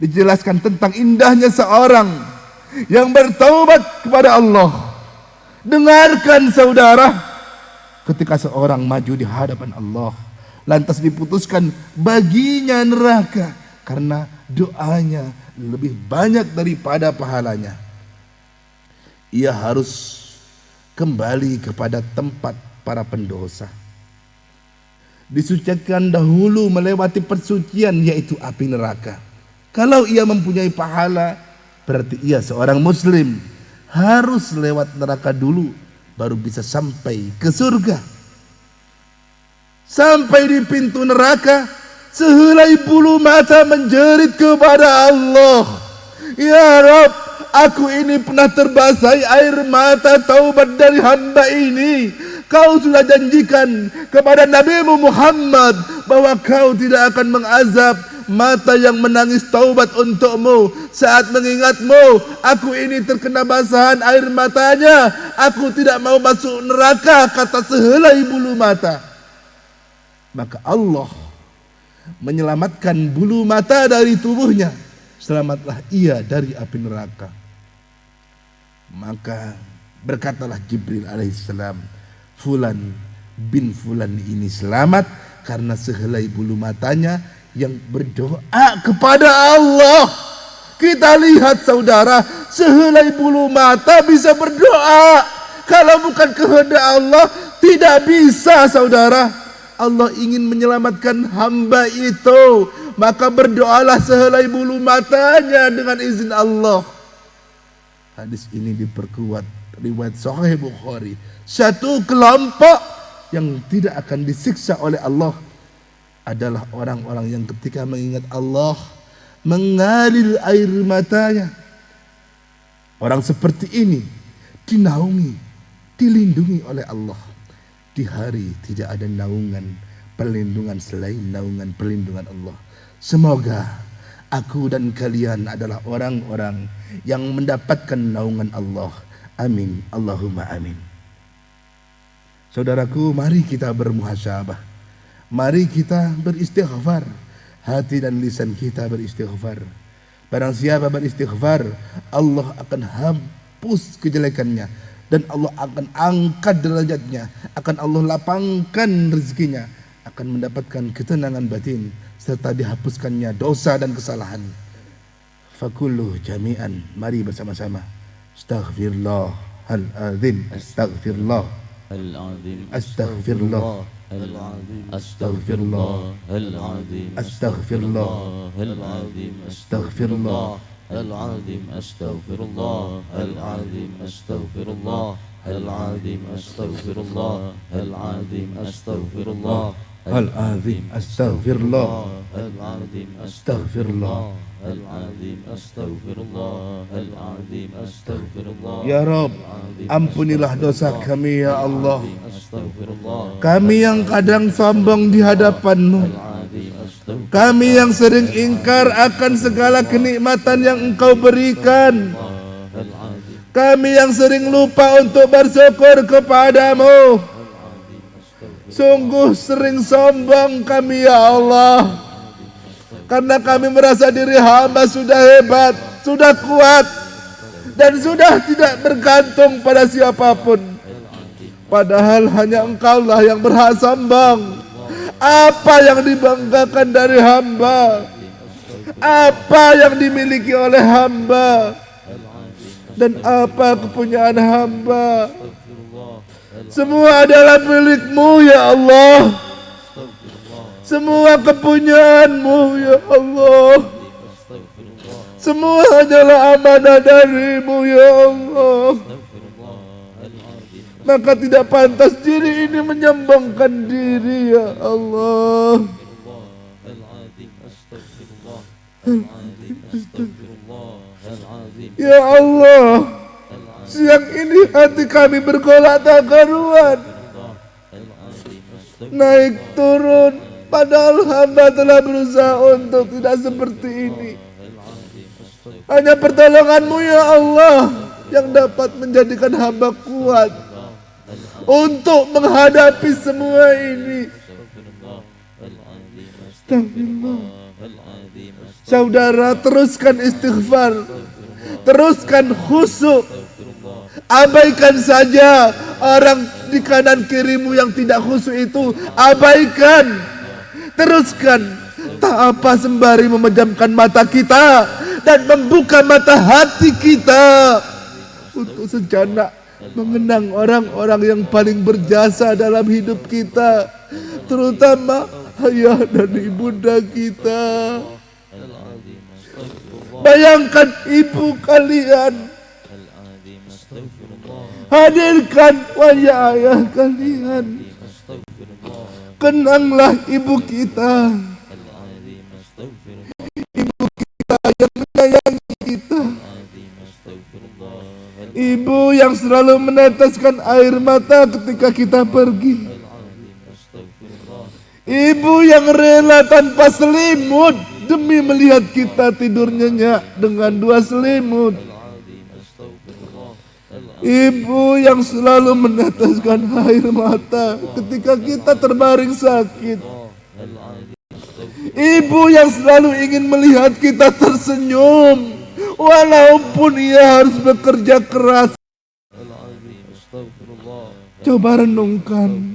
dijelaskan tentang indahnya seorang yang bertaubat kepada Allah. Dengarkan, saudara, ketika seorang maju di hadapan Allah, lantas diputuskan baginya neraka karena doanya lebih banyak daripada pahalanya, ia harus kembali kepada tempat para pendosa. Disucikan dahulu melewati persucian, yaitu api neraka. Kalau ia mempunyai pahala, berarti ia seorang muslim, harus lewat neraka dulu baru bisa sampai ke surga. Sampai di pintu neraka, sehelai bulu mata menjerit kepada Allah, ya Rabb, aku ini pernah terbasahi air mata taubat dari hamba ini. Kau sudah janjikan kepada Nabi Muhammad bahwa kau tidak akan mengazab mata yang menangis taubat untukmu. Saat mengingatmu, aku ini terkena basahan air matanya. Aku tidak mau masuk neraka, kata sehelai bulu mata. Maka Allah menyelamatkan bulu mata dari tubuhnya. Selamatlah ia dari api neraka. Maka berkatalah Jibril alaihissalam, Fulan bin Fulan ini selamat karena sehelai bulu matanya yang berdoa kepada Allah. Kita lihat, saudara, sehelai bulu mata bisa berdoa. Kalau bukan kehendak Allah, tidak bisa, saudara. Allah ingin menyelamatkan hamba itu, maka berdoalah sehelai bulu matanya dengan izin Allah. Hadis ini diperkuat riwayat Sahih Bukhari. Satu kelompok yang tidak akan disiksa oleh Allah adalah orang-orang yang ketika mengingat Allah mengalir air matanya. Orang seperti ini dinaungi, dilindungi oleh Allah. Di hari tidak ada naungan perlindungan selain naungan perlindungan Allah. Semoga aku dan kalian adalah orang-orang yang mendapatkan naungan Allah. Amin, Allahumma amin. Saudaraku, mari kita bermuhasabah. Mari kita beristighfar. Hati dan lisan kita beristighfar. Barang siapa beristighfar, Allah akan hapus kejelekannya dan Allah akan angkat derajatnya, akan Allah lapangkan rezekinya, akan mendapatkan ketenangan batin serta dihapuskannya dosa dan kesalahan. Fakulluh jami'an, mari bersama-sama. Astaghfirullahaladzim, astaghfirullah, astaghfirullah, astaghfirullah, astaghfirullah, astaghfirullah, العظيم أستغفر الله العظيم أستغفر الله العظيم أستغفر الله العظيم أستغفر الله العظيم أستغفر الله العظيم أستغفر الله العظيم أستغفر الله العظيم أستغفر الله Ya Rabb, ampunilah dosa kami ya Allah. أستغفر الله Kami yang kadang sombong di hadapan-Mu, kami yang sering ingkar akan segala kenikmatan yang Engkau berikan, kami yang sering lupa untuk bersyukur kepadamu. Sungguh sering sombong kami ya Allah, karena kami merasa diri hamba sudah hebat, sudah kuat, dan sudah tidak bergantung pada siapapun. Padahal hanya Engkaulah yang berhak sombong. Apa yang dibanggakan dari hamba, apa yang dimiliki oleh hamba, dan apa kepunyaan hamba, semua adalah milik-Mu ya Allah. Semua kepunyaan-Mu ya Allah. Semua adalah amanah dari-Mu ya Allah. Maka tidak pantas diri ini menyombongkan diri ya Allah. Ya Allah, siang ini hati kami bergolak tak karuan, naik turun, padahal hamba telah berusaha untuk tidak seperti ini. Hanya pertolongan-Mu ya Allah yang dapat menjadikan hamba kuat untuk menghadapi semua ini. Astagfirullah. Saudara, teruskan istighfar, teruskan khusyuk. Abaikan saja orang di kanan kirimu yang tidak khusyuk itu, abaikan. Teruskan, tak apa sembari memejamkan mata kita dan membuka mata hati kita untuk sejenak mengenang orang-orang yang paling berjasa dalam hidup kita, terutama ayah dan ibunda kita. Bayangkan ibu kalian, hadirkan wajah ayah kalian, kenanglah ibu kita, ibu kita yang menyayangi kita, ibu yang selalu meneteskan air mata ketika kita pergi, ibu yang rela tanpa selimut demi melihat kita tidur nyenyak dengan 2 selimut, ibu yang selalu meneteskan air mata ketika kita terbaring sakit, ibu yang selalu ingin melihat kita tersenyum walaupun ia harus bekerja keras. Coba renungkan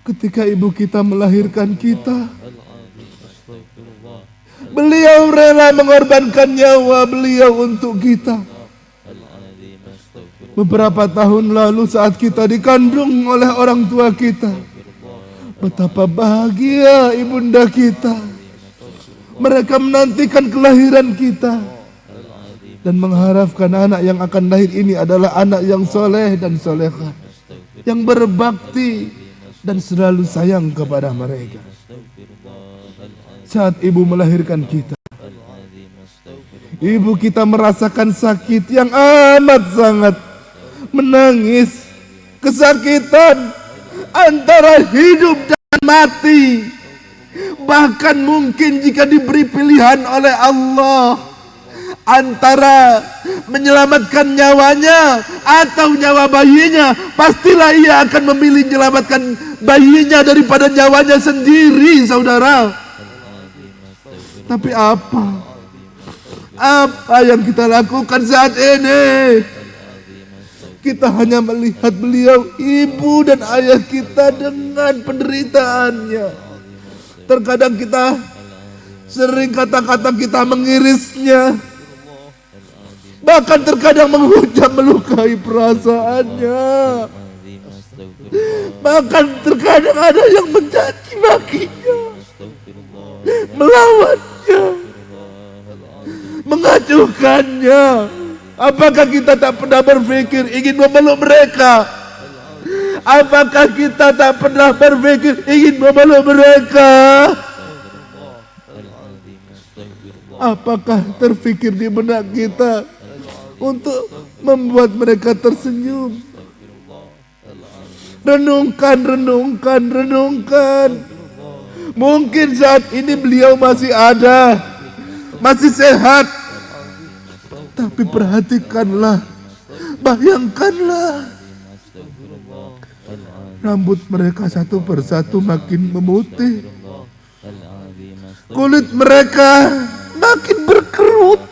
ketika ibu kita melahirkan kita, beliau rela mengorbankan nyawa beliau untuk kita. Beberapa tahun lalu saat kita dikandung oleh orang tua kita, betapa bahagia ibunda kita. Mereka menantikan kelahiran kita dan mengharapkan anak yang akan lahir ini adalah anak yang soleh dan solehah, yang berbakti dan selalu sayang kepada mereka. Saat ibu melahirkan kita, ibu kita merasakan sakit yang amat sangat, menangis, kesakitan antara hidup dan mati. Bahkan mungkin jika diberi pilihan oleh Allah antara menyelamatkan nyawanya atau nyawa bayinya, pastilah ia akan memilih menyelamatkan bayinya daripada nyawanya sendiri, saudara. Tapi apa yang kita lakukan saat ini? Kita hanya melihat beliau, ibu dan ayah kita dengan penderitaannya. Terkadang kita sering kata-kata kita mengirisnya, bahkan terkadang menghujam melukai perasaannya. Bahkan terkadang ada yang mencaci makinya, melawannya, mengacuhkannya. Apakah kita tak pernah berpikir ingin memeluk mereka? Apakah kita tak pernah berpikir ingin memeluk mereka? Apakah terpikir di benak kita untuk membuat mereka tersenyum? Renungkan. Mungkin saat ini beliau masih ada, masih sehat. Tapi perhatikanlah, bayangkanlah, rambut mereka satu persatu makin memutih, kulit mereka makin berkerut,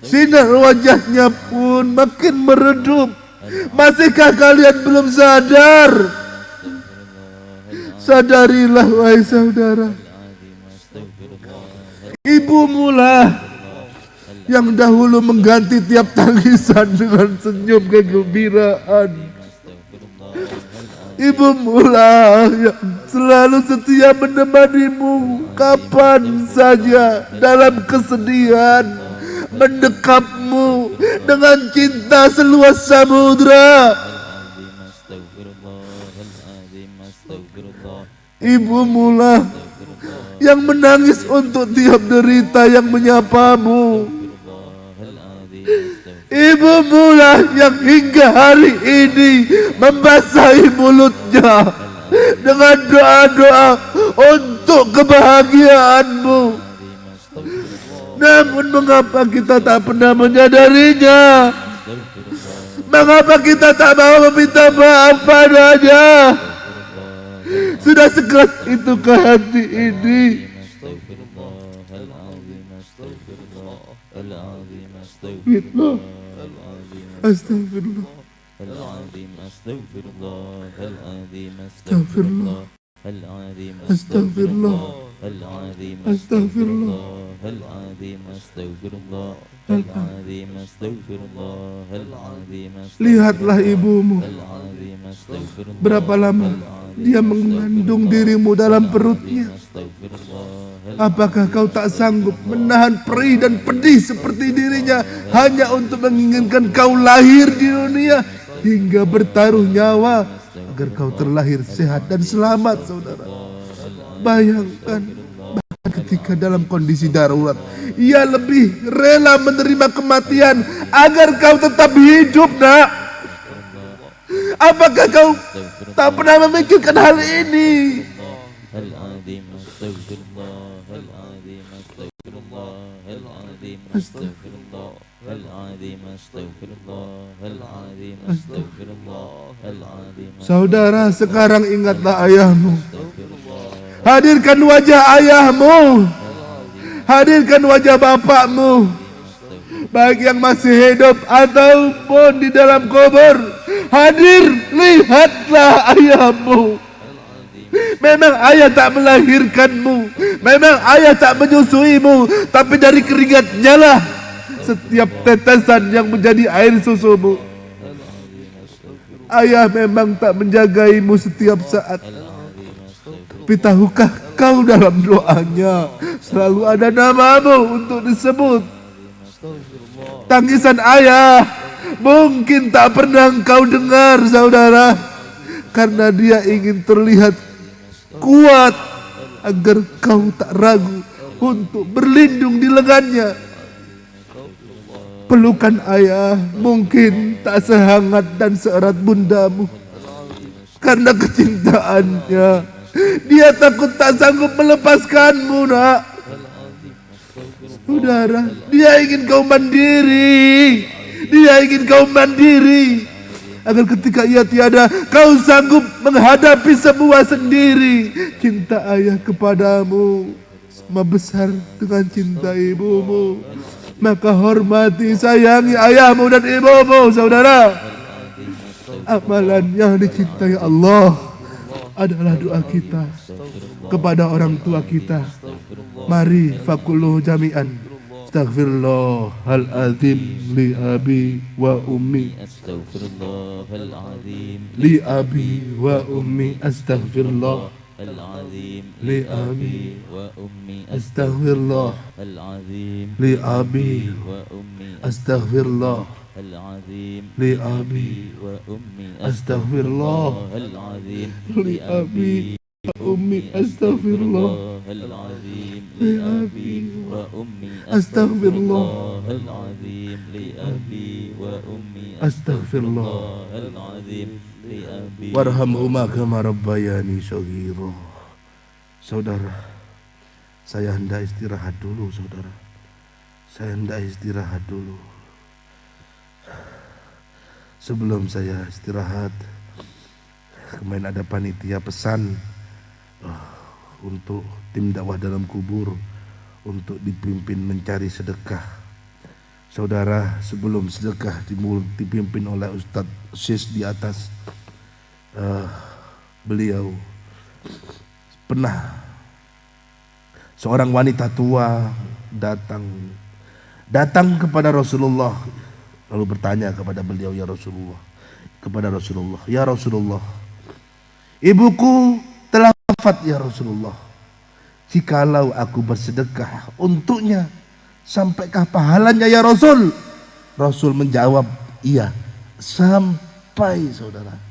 sinar wajahnya pun makin meredup. Masihkah kalian belum sadar? Sadarilah wahai saudara, ibumu yang dahulu mengganti tiap tangisan dengan senyum kegembiraan. Ibumu yang selalu setia menemanimu kapan saja dalam kesedihan, mendekapmu dengan cinta seluas samudra. Ibumu yang menangis untuk tiap derita yang menyapamu. Ibumu yang hingga hari ini membasahi mulutnya dengan doa-doa untuk kebahagiaanmu. Namun mengapa kita tak pernah menyadarinya? Mengapa kita tak mau meminta maaf padanya? Sudah sekeras itu ke hati ini. Astagfirullah. Lihatlah ibumu, berapa lama dia mengandung dirimu dalam perutnya. Apakah kau tak sanggup menahan perih dan pedih seperti dirinya hanya untuk menginginkan kau lahir di dunia hingga bertaruh nyawa agar kau terlahir sehat dan selamat, saudara? Bayangkan, bahkan ketika dalam kondisi darurat, ia lebih rela menerima kematian agar kau tetap hidup, nak. Apakah kau tak pernah memikirkan hal ini? Saudara, sekarang ingatlah ayahmu. Hadirkan wajah ayahmu, hadirkan wajah bapakmu, baik yang masih hidup ataupun di dalam kubur. Hadir, lihatlah ayahmu. Memang ayah tak melahirkanmu, memang ayah tak menyusuimu, tapi dari keringatnya lah setiap tetesan yang menjadi air susumu. Ayah memang tak menjagaimu setiap saat, tapi tahukah kau dalam doanya selalu ada namamu untuk disebut. Tangisan ayah mungkin tak pernah engkau dengar, saudara, karena dia ingin terlihat kuat agar kau tak ragu untuk berlindung di lengannya. Pelukan ayah mungkin tak sehangat dan seerat bundamu. Karena kecintaannya, dia takut tak sanggup melepaskanmu, nak. Saudara, dia ingin kau mandiri. Dia ingin kau mandiri, agar ketika ia tiada, kau sanggup menghadapi semua sendiri. Cinta ayah kepadamu sama besar dengan cinta ibumu, maka hormati, sayangi ayahmu dan ibumu, saudara. Amalan yang dicintai Allah adalah doa kita kepada orang tua kita. Mari fakuluh jami'an. Astaghfirullahaladzim li abi wa ummi. Astaghfirullahaladzim Li abi wa ummi. Astaghfirullah. li abi wa ummi. Astaghfirullah. Li abi. wa ummi. Astaghfirullah. Li abi. wa ummi. Astaghfirullah. Li abi wa ummi. Astaghfirullah. Li abi wa ummi. Astaghfirullah. li abi wa ummi. Astaghfirullah. li abi Warhamhuma kama rabbayani shaghira. Saudara, saya hendak istirahat dulu, saudara. Saya hendak istirahat dulu. Sebelum saya istirahat, kemarin ada panitia pesan untuk tim dakwah dalam kubur untuk dipimpin mencari sedekah. Saudara, sebelum sedekah dipimpin oleh Ustadz Sis di atas, beliau pernah seorang wanita tua datang kepada Rasulullah, lalu bertanya kepada beliau, ya Rasulullah, ya Rasulullah, ibuku telah wafat ya Rasulullah. Jikalau aku bersedekah untuknya, sampaikah pahalanya ya Rasul? Rasul menjawab, iya, sampai, saudara.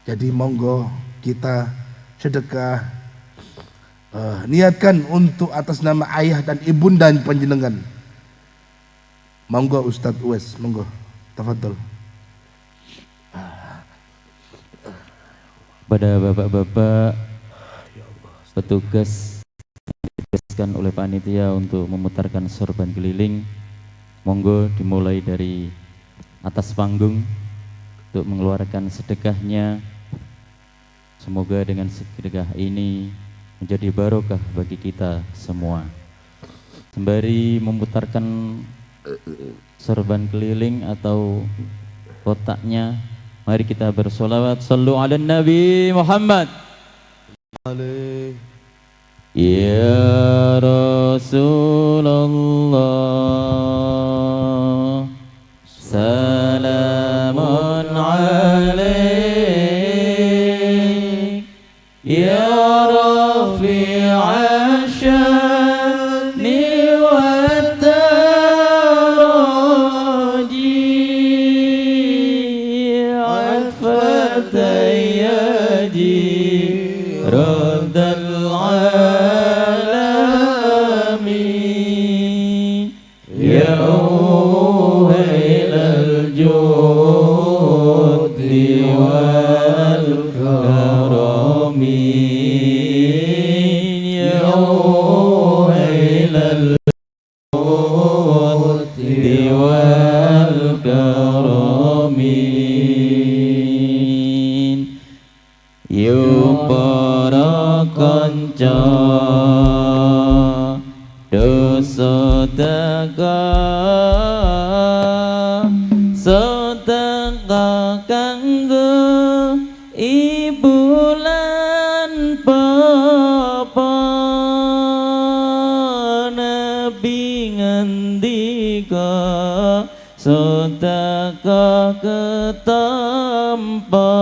Jadi monggo kita sedekah, niatkan untuk atas nama ayah dan ibunda panjenengan. Monggo Ustadz Uwais, monggo, tafadhol. Pada bapak-bapak petugas ditugaskan oleh panitia untuk memutarkan sorban keliling, monggo dimulai dari atas panggung untuk mengeluarkan sedekahnya. Semoga dengan sedekah ini menjadi barokah bagi kita semua. Sembari memutarkan sorban keliling atau kotaknya, mari kita bersolawat. Sallu ala Nabi Muhammad. Ya Rasulullah, salamun alaik, ya Rafi'a sya'ni wa taraji, atfatan yaji raddal alamin, ya awwalal judi wal karami, ya awwalal judi wal karami, yuk para kanca sedekah kanggo ibu lan bapa. Nabi ngendika sedekah ketampa,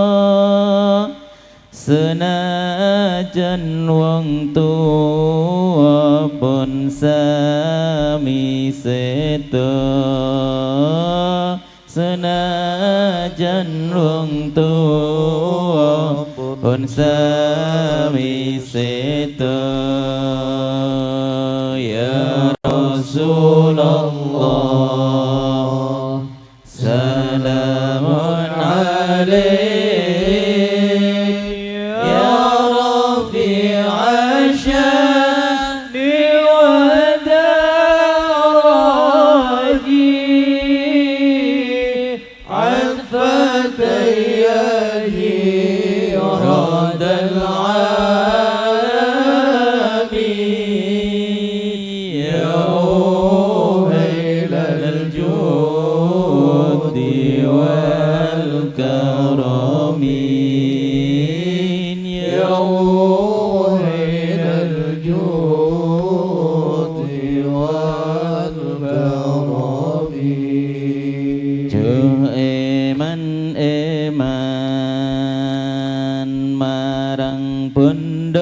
senajan wong tua pun sami sedo, senajan wong tua pun sami sedo. Ya Rasulullah, salamun alaik, ya Rafi'a sya'ni wa daraji, atfatan yaji radal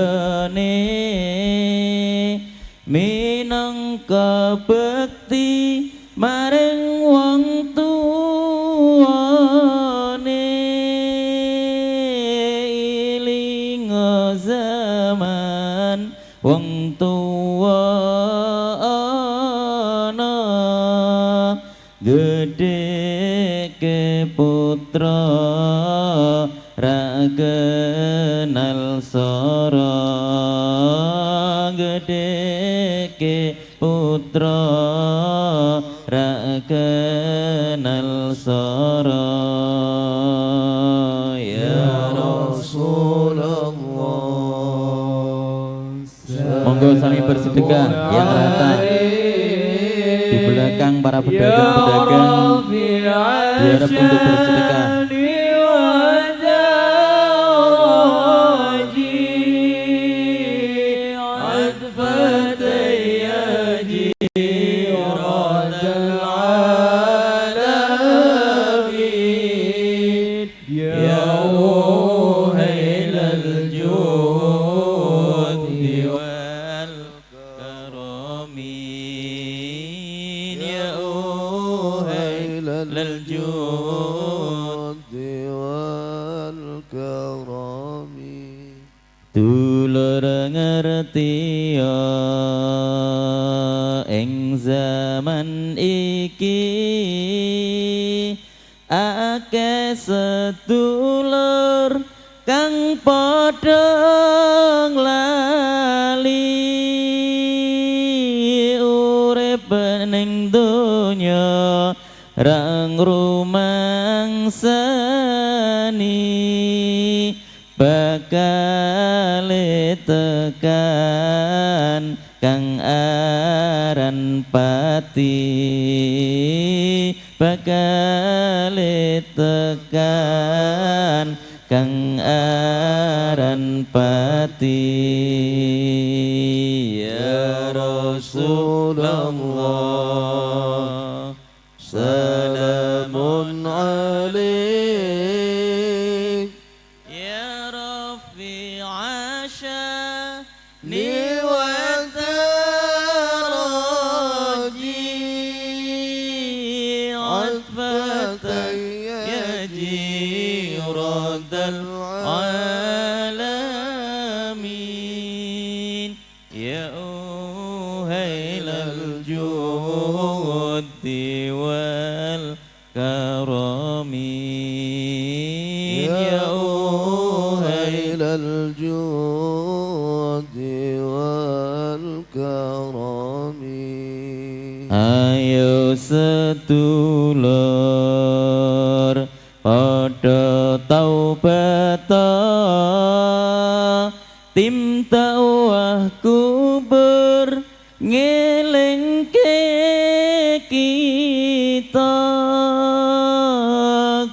gene minangka bekti maring wong tuwane ilinga zaman wong tuwa ana gedhe putra ra kenal sora gedhe putra ra kenal sora ya Rasulullah. monggo sami bersedekah yang rata di belakang para pedagang-pedagang diharap untuk bersedekah. Dulur ngerti ya ing zaman iki akeh sedulur kang padha nglali urip ning donya ra ngrumangsani bakal tekan kang aran pati bakal tekan kang aran pati ya Rasulullah salamun alaik ya Rafi Asha ni wa taraji atfatan yaji radal alamin ya uhailal judi wal karamin ya uhailal judi wal karamin ayo sedulur padha taubat tim tawah kubur ngelingke kita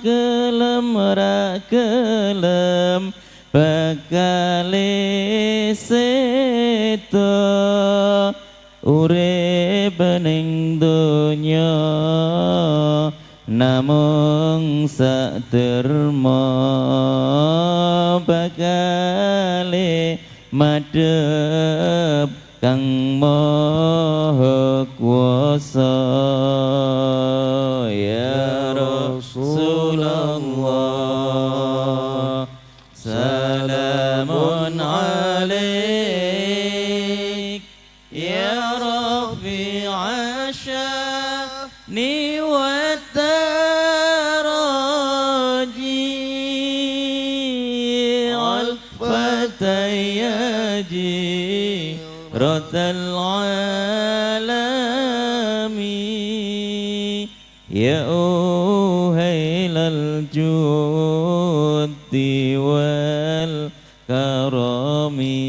gelem ra gelem bakale seto urip ning donya namung saderma bakale madhep kang maha kuasa ya Rasulullah salamun alaik ya Rafi Asha ni wa taraji al-fatayaji radal alami ya uhailal judi wal karami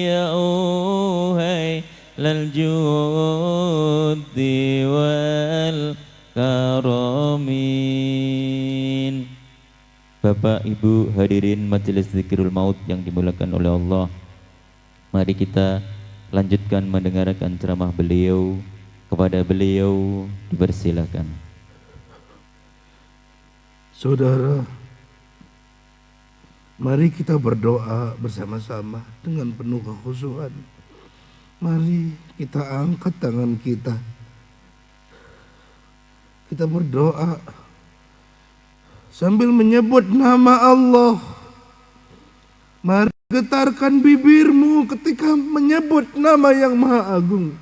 ya uhailal judi wal karamin. Bapak Ibu hadirin majelis Zikirul Maut yang dimuliakan oleh Allah, mari kita lanjutkan mendengarkan ceramah beliau. Kepada beliau dipersilakan. Saudara, Mari kita berdoa bersama-sama dengan penuh kekhusyuan. Mari kita angkat tangan kita. Kita berdoa sambil menyebut nama Allah. Mari getarkan bibirmu ketika menyebut nama yang Maha Agung.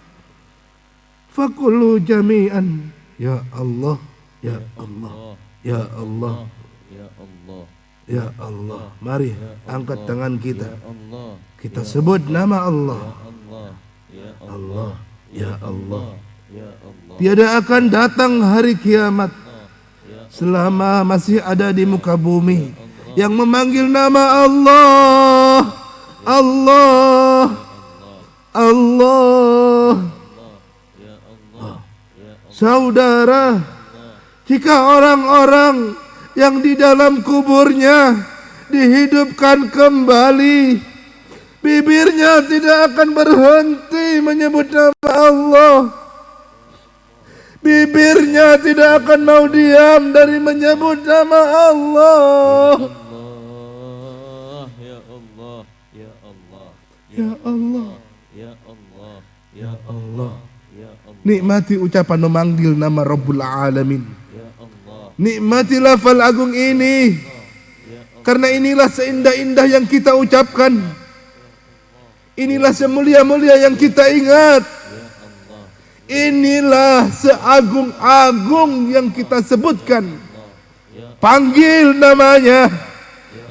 Fakulu jami'an, ya Allah, ya Allah, ya Allah, Ya Allah, ya Allah. Mari angkat tangan kita. Ya Allah, Kita sebut nama Allah. Allah, Ya Allah, ya Allah. Ya Allah, Tiada akan datang hari kiamat selama masih ada di muka bumi yang memanggil nama Allah, Allah, Allah. Ya Allah, Ya Allah, Saudara, jika orang-orang yang di dalam kuburnya dihidupkan kembali, bibirnya tidak akan berhenti menyebut nama Allah. Bibirnya tidak akan mau diam dari menyebut nama Allah. Allah, Ya Allah, Ya Allah, Ya Allah, Ya Allah, Ya Allah. Ya Allah, Nikmati ucapan memanggil nama Rabbul Alamin. Ya Allah, Nikmati lafal agung ini. Karena inilah seindah-indah yang kita ucapkan. Inilah semulia-mulia yang kita ingat. Inilah seagung-agung yang kita sebutkan. Panggil namanya.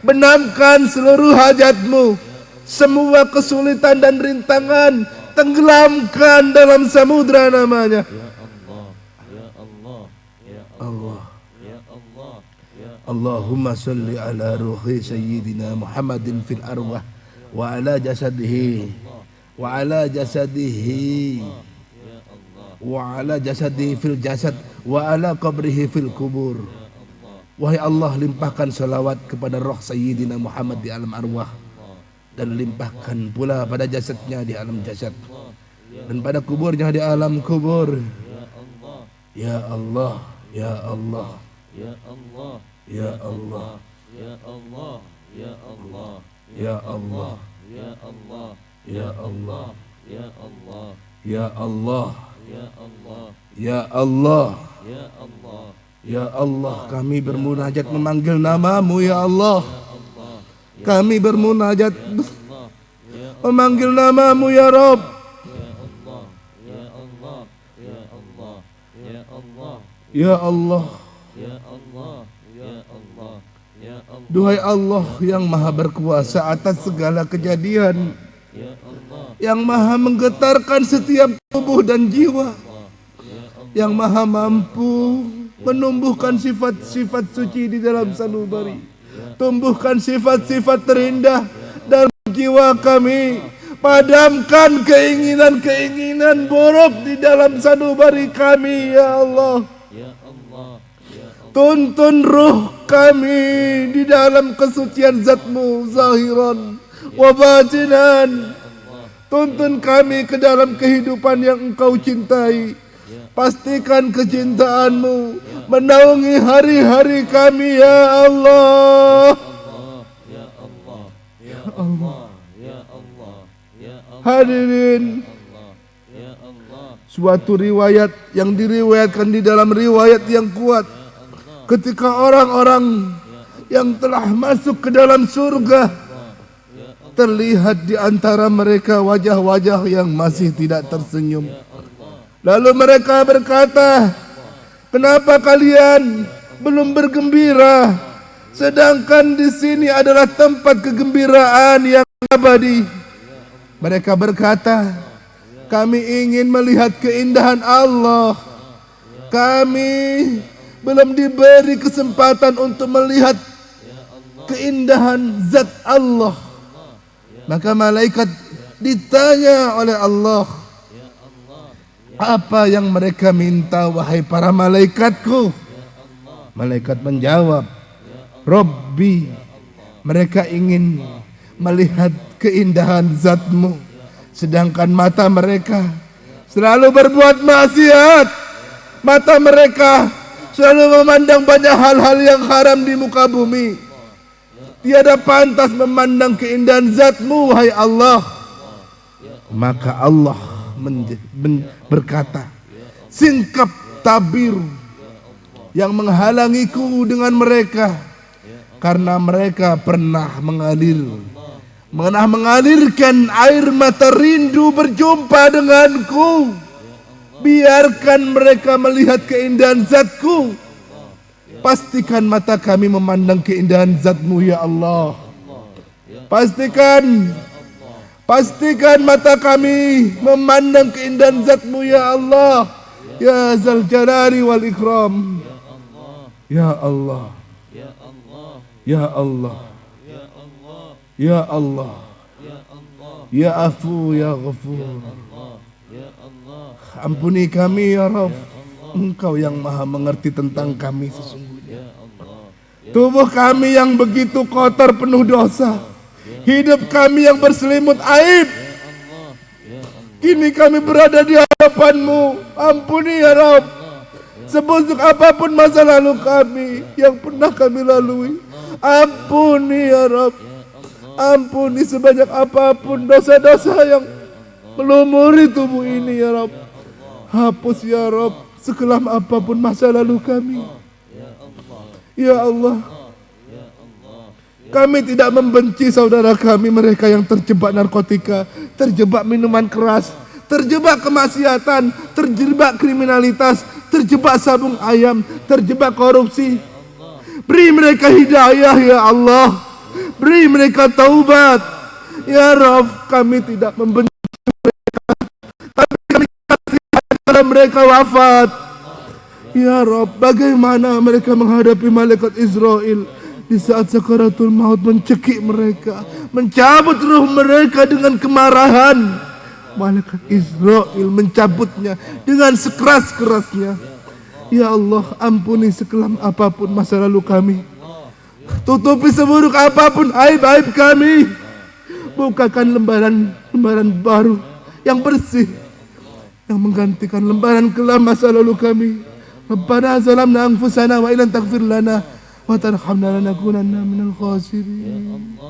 Benamkan seluruh hajatmu. Semua kesulitan dan rintangan tenggelamkan dalam samudra namanya. Ya Allah, Ya Allah, Ya Allah. Ya Allah, Ya Allahumma salli ala ruhi sayyidina Muhammadin fil arwah wa ala jasadihi wa ala jasadihi wa ala jasadihi fil jasad wa ala qabrihi fil kubur. Wahai Allah, limpahkan salawat kepada roh sayyidina Muhammad di alam arwah, dan limpahkan pula pada jasadnya di alam jasad, dan pada kuburnya di alam kubur. Ya Allah, Ya Allah, Ya Allah, Ya Allah, Ya Allah, Ya Allah, Ya Allah, Ya Allah, Ya Allah, Ya Allah, Ya Allah, Ya Allah, Ya Allah, Ya Allah, Ya Allah. Kami bermunajat memanggil namamu, Ya Allah. Kami bermunajat memanggil namamu, Ya Rabb. Ya Allah, Ya Allah, Ya Allah, Ya Allah, Ya Allah, Ya Allah, Ya Allah, Ya Allah, duhai Allah yang maha berkuasa atas segala kejadian, Ya Allah, yang maha menggetarkan setiap tubuh dan jiwa, yang maha mampu menumbuhkan sifat-sifat suci di dalam sanubari. Tumbuhkan sifat-sifat terindah dalam jiwa kami. Padamkan keinginan-keinginan buruk di dalam sanubari kami, ya Allah. Ya Allah, Ya Allah, Tuntun ruh kami di dalam kesucian zatmu zahiran wa batinan. Tuntun kami ke dalam kehidupan yang engkau cintai. Pastikan kecintaanmu menaungi hari-hari kami, ya Allah. Ya Allah, Ya Allah, Ya Allah, Ya Allah, Hadirin, Ya Allah, suatu riwayat yang diriwayatkan di dalam riwayat yang kuat, ketika orang-orang yang telah masuk ke dalam surga, terlihat di antara mereka wajah-wajah yang masih tidak tersenyum. Lalu mereka berkata, kenapa kalian belum bergembira? Sedangkan di sini adalah tempat kegembiraan yang abadi. Mereka berkata, kami ingin melihat keindahan Allah. Kami belum diberi kesempatan untuk melihat keindahan zat Allah. Maka malaikat ditanya oleh Allah, apa yang mereka minta, wahai para malaikatku? Malaikat menjawab, Rabbi, mereka ingin melihat keindahan zatmu, sedangkan mata mereka selalu berbuat maksiat. Mata mereka selalu memandang banyak hal-hal yang haram di muka bumi. tiada pantas memandang keindahan zat-Mu, wahai Allah. Maka Allah berkata, singkap tabir yang menghalangiku dengan mereka, karena mereka pernah mengalirkan air mata rindu berjumpa denganku. Biarkan mereka melihat keindahan zat-Ku. Pastikan mata kami memandang keindahan zat-Mu, ya Allah. Pastikan mata kami memandang keindahan zat-Mu, ya Allah. Ya Zal Jalali wal Ikram. Ya Allah. Ya Allah. Ya Allah. Ya Afu ya Ghafur. Ampuni kami ya Rabb. Engkau yang maha mengerti tentang kami sesungguhnya. Tubuh kami yang begitu kotor penuh dosa, hidup kami yang berselimut aib, kini kami berada di hadapan-Mu. Ampuni ya Rabb. Sebusuk apapun masa lalu kami yang pernah kami lalui, ampuni ya Rabb. Ampuni sebanyak apapun dosa-dosa yang melumuri tubuh ini ya Rabb. Hapus ya Rabb sekelam apapun masa lalu kami. Ya Allah, kami tidak membenci saudara kami mereka yang terjebak narkotika, terjebak minuman keras, terjebak kemaksiatan, terjebak kriminalitas, terjebak sabung ayam, terjebak korupsi. Beri mereka hidayah ya Allah. Beri mereka taubat. Ya Rabb, kami tidak membenci mereka, tapi kami kasihan mereka wafat. Ya Rabb, bagaimana mereka menghadapi malaikat Israel di saat sakaratul maut mencekik mereka, mencabut ruh mereka dengan kemarahan. Malaikat Israel mencabutnya dengan sekeras-kerasnya. Ya Allah, ampuni sekelam apapun masa lalu kami. Tutupi seburuk apapun aib-aib kami. Bukakan lembaran baru yang bersih, yang menggantikan lembaran kelam masa lalu kami. Rabbana zalamna anfusana wa illam taghfir lana wa tarhamna lanakunanna minal khasirin.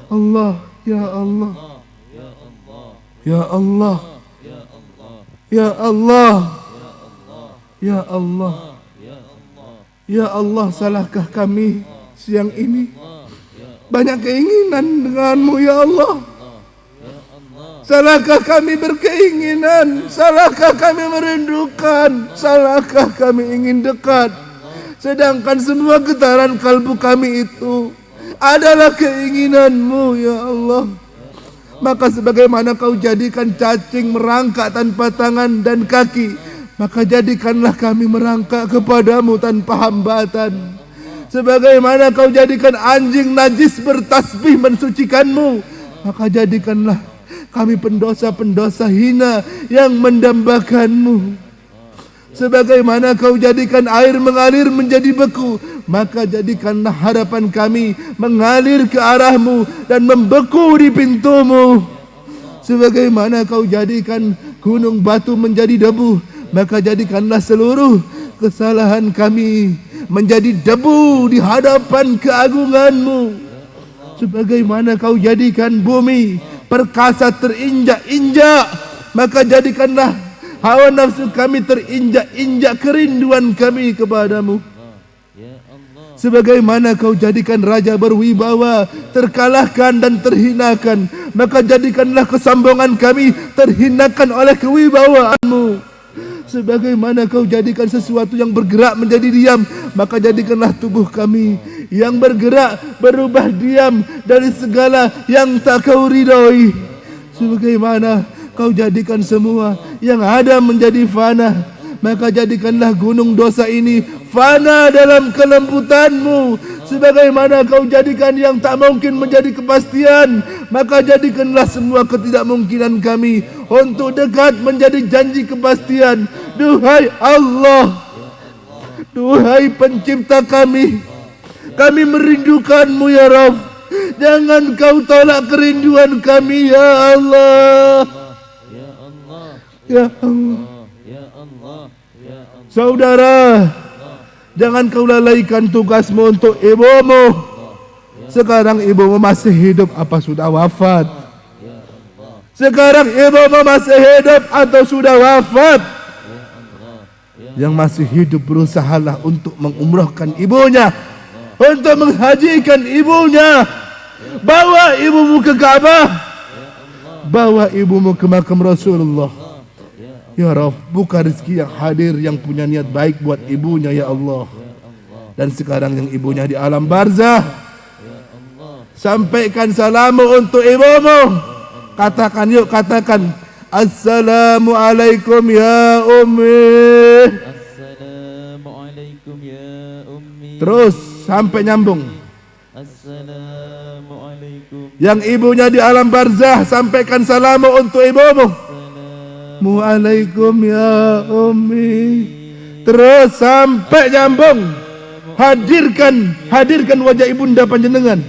Allah, ya Allah. Ya Allah. Ya Allah. Ya Allah. Ya Allah, salahkah kami siang ini? Banyak keinginan denganmu ya Allah. Salahkah kami berkeinginan? Salahkah kami merindukan? Salahkah kami ingin dekat? Sedangkan semua getaran kalbu kami itu adalah keinginanmu ya Allah. Maka sebagaimana Kau jadikan cacing merangkak tanpa tangan dan kaki, maka jadikanlah kami merangkak kepadamu tanpa hambatan. Sebagaimana Kau jadikan anjing najis bertasbih mensucikanmu, maka jadikanlah kami pendosa-pendosa hina yang mendambakanmu. Sebagaimana Kau jadikan air mengalir menjadi beku, maka jadikanlah harapan kami mengalir ke arah-Mu dan membeku di pintu-Mu. Sebagaimana Kau jadikan gunung batu menjadi debu, maka jadikanlah seluruh kesalahan kami menjadi debu di hadapan keagungan-Mu. Sebagaimana Kau jadikan bumi perkasa terinjak-injak, maka jadikanlah hawa nafsu kami terinjak-injak kerinduan kami kepadamu. Sebagaimana Kau jadikan raja berwibawa terkalahkan dan terhinakan, maka jadikanlah kesombongan kami terhinakan oleh kewibawaanmu. Sebagaimana Kau jadikan sesuatu yang bergerak menjadi diam, maka jadikanlah tubuh kami yang bergerak berubah diam dari segala yang tak Kau ridhoi. Sebagaimana Kau jadikan semua yang ada menjadi fana, maka jadikanlah gunung dosa ini fana dalam kelembutan-Mu. Sebagaimana Kau jadikan yang tak mungkin menjadi kepastian, maka jadikanlah semua ketidakmungkinan kami untuk dekat menjadi janji kepastian. Duhai Allah, duhai pencipta kami merindukan-Mu ya Rabb. Jangan Kau tolak kerinduan kami ya Allah. Ya Allah. Saudara, jangan kau lalaikan tugasmu untuk ibumu. Sekarang ibumu masih hidup apa sudah wafat? Sekarang ibumu masih hidup atau sudah wafat? Yang masih hidup berusahalah untuk mengumrahkan ibunya, untuk menghajikan ibunya. Bawa ibumu ke Ka'bah, bawa ibumu ke makam Rasulullah. Ya Rabb, buka rezeki yang hadir, yang punya niat baik buat ibunya ya Allah. Dan sekarang yang ibunya di alam barzah, sampaikan salamu untuk ibumu. Katakan yuk, katakan Assalamualaikum ya Ummi. Assalamualaikum ya Ummi. Terus sampai nyambung. Assalamualaikum. Yang ibunya di alam barzah, sampaikan salamu untuk ibumu. Assalamualaikum ya Ummi. Terus sampai nyambung. Hadirkan wajah ibunda panjenengan.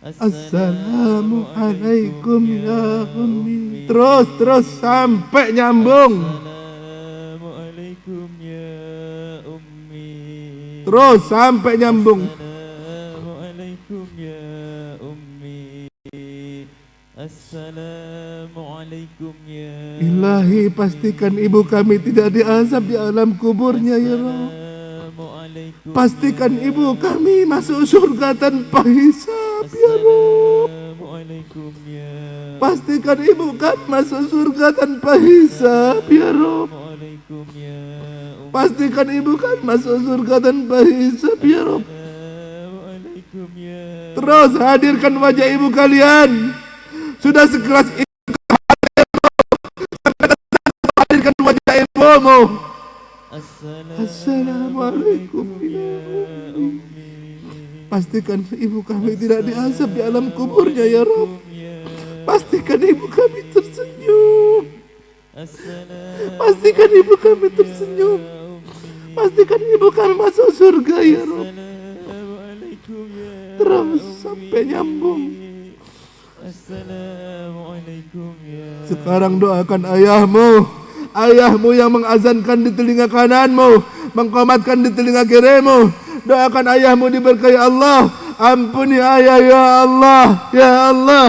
Assalamualaikum ya Ummi. Terus sampai nyambung. Assalamualaikum ya Ummi. Terus sampai nyambung. Assalamualaikum ya Ummi. Assalamualaikum ya Ilahi, pastikan ibu kami tidak diazab di alam kuburnya ya Rabb. Pastikan ibu kami masuk surga tanpa hisab ya Rabb. Assalamualaikum ya. Pastikan ibu kami masuk surga tanpa hisab ya Rabb. Assalamualaikum ya. Pastikan ibu kami masuk surga tanpa hisab ya Rabb. Assalamualaikum ya. Terus hadirkan wajah ibu kalian. Sudah sekelas ibu, hadirkan wajah ibumu. Assalamualaikum ya Ummi. Pastikan ibu kami tidak diazab di alam kuburnya ya Rabb. Pastikan ibu kami tersenyum. Pastikan ibu kami tersenyum. Pastikan ibu kami masuk surga ya Rabb. Terus sampai nyambung. Assalamualaikum ya. Sekarang doakan ayahmu yang mengazankan di telinga kananmu, mengqamatkan di telinga kirimu. Doakan ayahmu diberkahi Allah. Ampuni ayah ya Allah, ya Allah,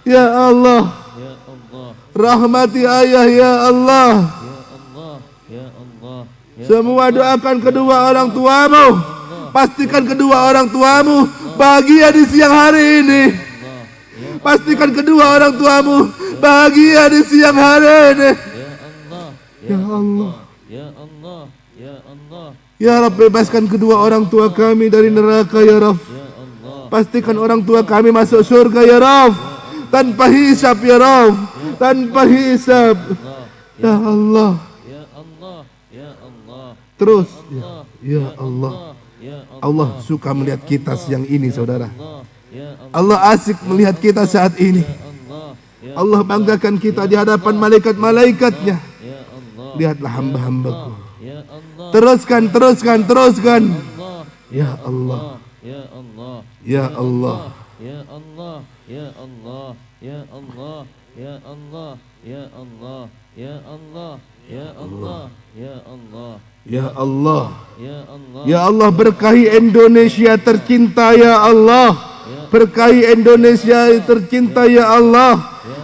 ya Allah. Rahmati ayah ya Allah. Semua doakan kedua orang tuamu. Pastikan kedua orang tuamu bahagia di siang hari ini. Pastikan kedua orang tuamu bahagia di siang hari ini. Ya Allah, Ya Allah, ya Allah, ya Rabb, bebaskan kedua orang tua kami dari neraka ya Rabb. ya Allah. Pastikan orang tua kami masuk surga ya Rabb. Tanpa hisab ya Rabb. Tanpa hisab. Ya Allah. Ya Allah, ya Allah. Terus ya Allah. Ya Allah suka melihat kita siang ini saudara. Allah, ya Allah asik melihat kita saat ini. Allah, ya Allah banggakan kita di hadapan malaikat-malaikatnya. ya Allah, Lihatlah hamba-hambaku. ya Allah, Teruskan. Allah, Ya Allah. ya Allah, Ya Allah. ya Allah, ya Allah, ya Allah, ya Allah, ya Allah, ya Allah, ya Allah, ya Allah, Ya Allah. ya Allah. Ya Allah, berkahi Indonesia tercinta ya Allah. Berkahi Indonesia tercinta ya Allah.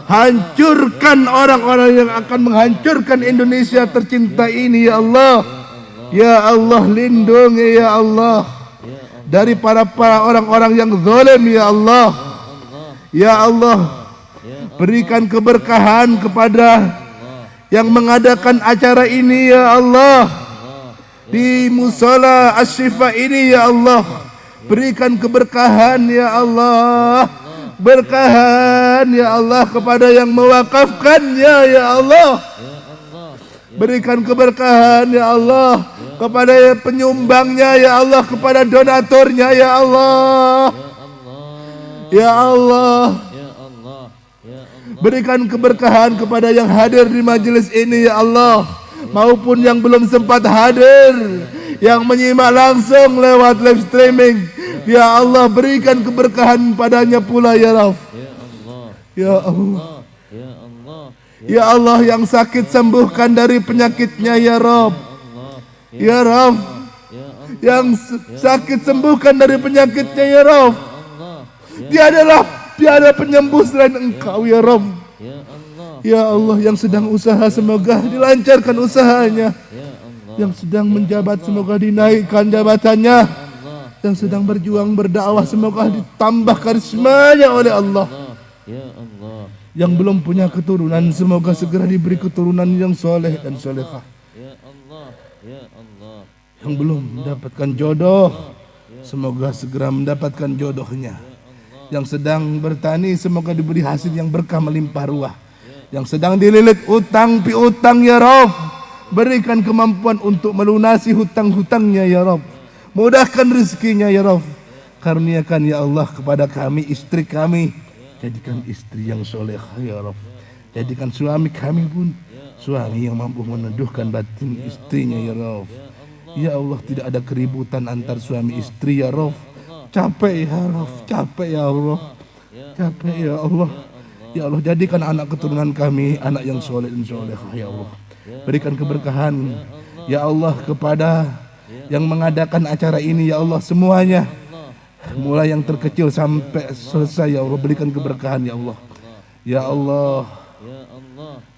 Hancurkan orang-orang yang akan menghancurkan Indonesia tercinta ini ya Allah. Ya Allah, lindungi ya Allah dari para orang-orang yang zalim ya Allah. Ya Allah, berikan keberkahan kepada yang mengadakan acara ini ya Allah. Di musola Asy-Syifa ini ya Allah, berikan keberkahan ya Allah. Berkahan ya Allah kepada yang mewakafkannya ya Allah. Berikan keberkahan ya Allah kepada penyumbangnya ya Allah, kepada donaturnya ya Allah. Ya Allah, berikan keberkahan kepada yang hadir di majelis ini ya Allah, maupun yang belum sempat hadir, yang menyimak langsung lewat live streaming. Ya Allah, berikan keberkahan padanya pula ya Rabb. Ya Allah, ya Allah, yang sakit sembuhkan dari penyakitnya ya Rabb. Ya Rabb, Yang sakit sembuhkan dari penyakitnya ya Rabb. Tiada penyembuh selain Engkau ya Rabb. Ya Allah, yang sedang usaha semoga dilancarkan usahanya. Yang sedang menjabat semoga dinaikkan jabatannya. Yang sedang berjuang berdakwah semoga ditambah karismanya oleh Allah. Yang belum punya keturunan semoga segera diberi keturunan yang soleh dan solehah. Yang belum mendapatkan jodoh semoga segera mendapatkan jodohnya. Yang sedang bertani semoga diberi hasil yang berkah melimpah ruah. Yang sedang dililit utang piutang ya Rabb, berikan kemampuan untuk melunasi hutang-hutangnya ya Rabb. Mudahkan rezekinya ya Rabb. Karuniakan ya Allah kepada kami, istri kami, jadikan istri yang solehah ya Rabb. Jadikan suami kami pun suami yang mampu meneduhkan batin istrinya ya Rabb. Ya Allah, tidak ada keributan antar suami istri ya Rabb. Capek ya Rabb, capek ya Allah, capek ya Allah. Ya Allah, jadikan anak keturunan kami anak yang soleh dan solehah ya Allah. Berikan keberkahan ya Allah kepada yang mengadakan acara ini ya Allah semuanya, mulai yang terkecil sampai selesai ya Allah. Berikan keberkahan ya Allah. Ya Allah,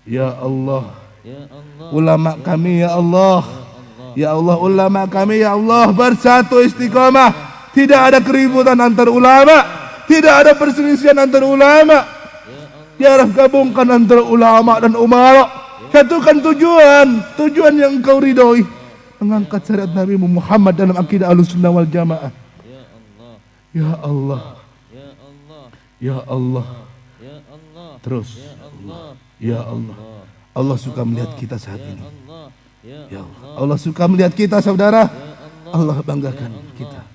ya Allah, ulama kami ya Allah, ya Allah, ulama kami ya Allah bersatu istiqamah. Tidak ada keributan antar ulama, tidak ada perselisihan antar ulama. Ya Rabb, gabungkan antara ulama dan umara. Satukan tujuan yang Engkau ridhoi, mengangkat syariat Nabi Muhammad dalam akidah Ahlussunnah wal Jamaah. Ya Allah, ya Allah, terus ya Allah. Allah suka melihat kita saat ini. Ya Allah, Allah suka melihat kita saudara. Allah banggakan kita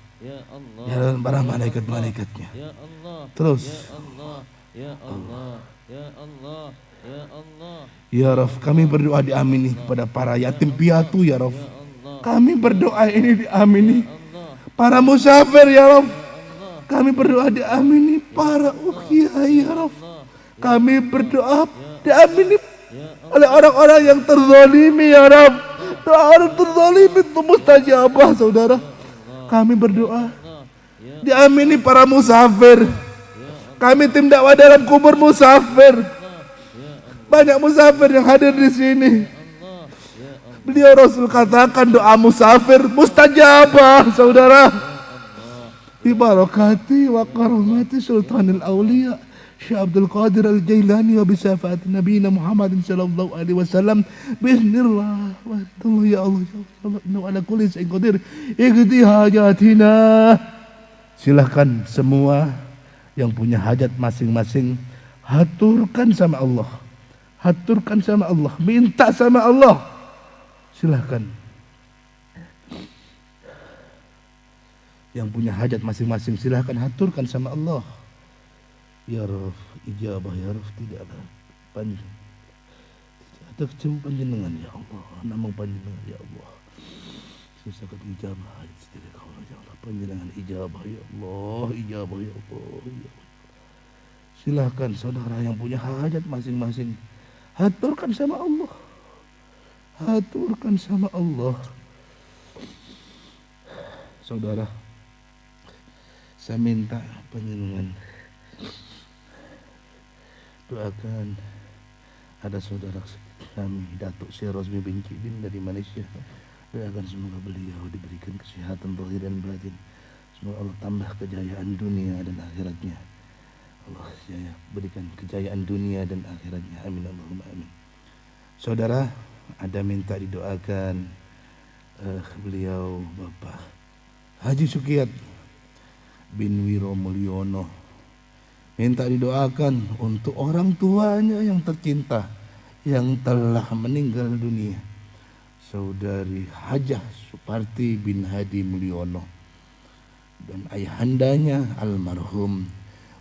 ya dan para malaikat-malaikatnya. Terus Allah. Ya Rabb, kami berdoa diamini kepada para yatim piatu ya Rabb. Kami berdoa ini diamini para musafir ya Rabb. Kami berdoa diamini para kiai ya Rabb. Kami berdoa diamini oleh orang-orang yang terzalimi ya Rabb. Doa orang terzalimi itu mustajabah saudara. Kami berdoa diamini para musafir. Kami tim dakwah dalam kubur musafir. Banyak musafir yang hadir di sini. Beliau Rasul katakan doa musafir mustajabah saudara. Bi barakati wa karamati sultanil awliya Syekh Abdul Qadir Al-Jailani wa bi syafaat Nabi Muhammad sallallahu alaihi wasallam bismillah wa ya Allah ya Allah innahu ala kulli syai'in qadir iqdi hajatina. Silahkan semua yang punya hajat masing-masing haturkan sama Allah. Haturkan sama Allah, minta sama Allah. Silahkan. Yang punya hajat masing-masing silahkan haturkan sama Allah. Ya Rabb, ijabah ya Rabb, tidak ada panjang. Tidak ada kecewa panjenengan ya Allah, nama panjenengan ya Allah. Sisakan ijabah hajat setiap kau ya Allah, panjenengan ijabah ya Allah, ijabah ya Allah. Ya Allah. Silahkan saudara yang punya hajat masing-masing haturkan sama Allah. Haturkan sama Allah. Saudara, saya minta panjenengan doakan ada saudara kami Datuk Syekh Rozmi bin Kidin dari Malaysia. Doakan semoga beliau diberikan kesehatan zahir dan batin. Semoga Allah tambah kejayaan dunia dan akhiratnya. Allah ya, berikan kejayaan dunia dan akhiratnya. Amin Allahumma amin. Saudara, ada minta didoakan beliau Bapak Haji Sukiyat bin Wiro Mulyono. Minta didoakan untuk orang tuanya yang tercinta yang telah meninggal dunia, Saudari Hajah Suparti bin Hadi Mulyono dan ayahandanya almarhum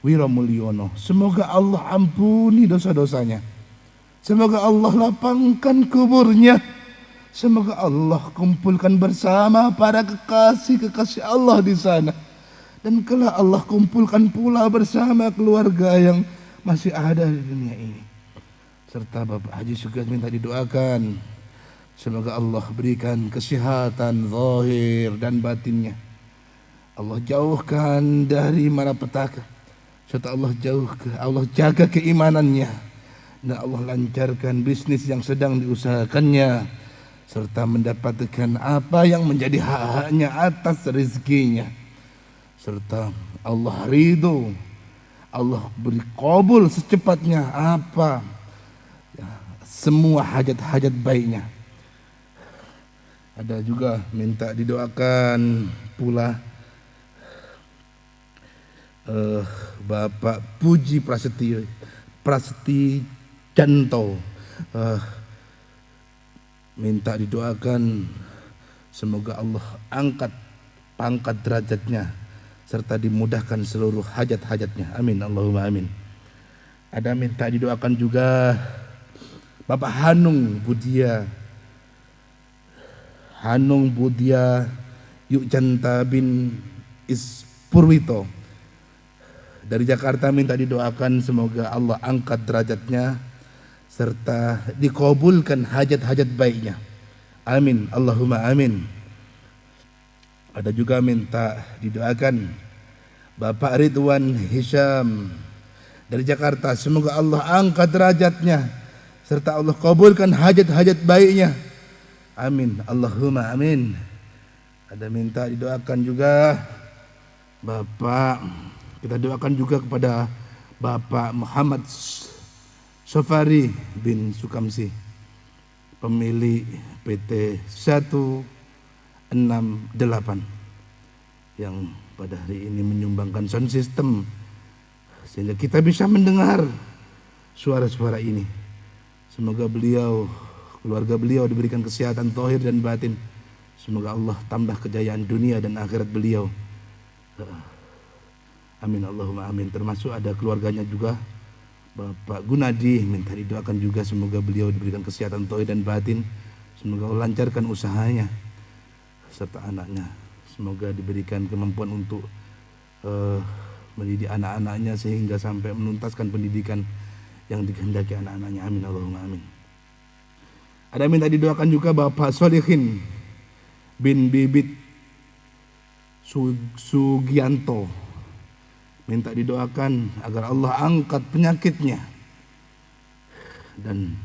Wiro Mulyono. Semoga Allah ampuni dosa-dosanya. Semoga Allah lapangkan kuburnya. Semoga Allah kumpulkan bersama para kekasih-kekasih Allah di sana. Dan kelak Allah kumpulkan pula bersama keluarga yang masih ada di dunia ini. Serta Bapak Haji Sukiyat minta didoakan Semoga Allah berikan kesehatan zahir dan batinnya. Allah jauhkan dari malapetaka. Serta Allah jaga keimanannya. Dan Allah lancarkan bisnis yang sedang diusahakannya. Serta mendapatkan apa yang menjadi hak-haknya atas rezekinya. Serta Allah ridho, Allah beri kabul secepatnya apa ya, semua hajat-hajat baiknya. Ada juga minta didoakan pula Bapak Puji Janto, minta didoakan semoga Allah angkat pangkat derajatnya serta dimudahkan seluruh hajat-hajatnya. Amin Allahumma amin. Ada minta didoakan juga Bapak Hanung Budia Yukjanta bin Ispurwito dari Jakarta, minta didoakan semoga Allah angkat derajatnya serta dikabulkan hajat-hajat baiknya. Amin Allahumma amin. Ada juga minta didoakan Bapak Ridwan Hisham dari Jakarta, semoga Allah angkat derajatnya serta Allah kabulkan hajat-hajat baiknya. Amin Allahumma amin. Ada minta didoakan juga kita doakan juga kepada Bapak Muhammad Sofari bin Sukamsi, pemilik PT 168 yang pada hari ini menyumbangkan sound system sehingga kita bisa mendengar suara-suara ini. Semoga keluarga beliau diberikan kesehatan zahir dan batin. Semoga Allah tambah kejayaan dunia dan akhirat beliau. Amin Allahumma amin. Termasuk ada keluarganya juga Bapak Gunadi, minta didoakan juga semoga beliau diberikan kesehatan zahir dan batin. Semoga Allah lancarkan usahanya serta anaknya. Semoga diberikan kemampuan untuk mendidik anak-anaknya sehingga sampai menuntaskan pendidikan yang dikehendaki anak-anaknya. Amin Allahumma amin. Ada minta didoakan juga Bapak Solihin bin Bibit Sugianto, minta didoakan agar Allah angkat penyakitnya dan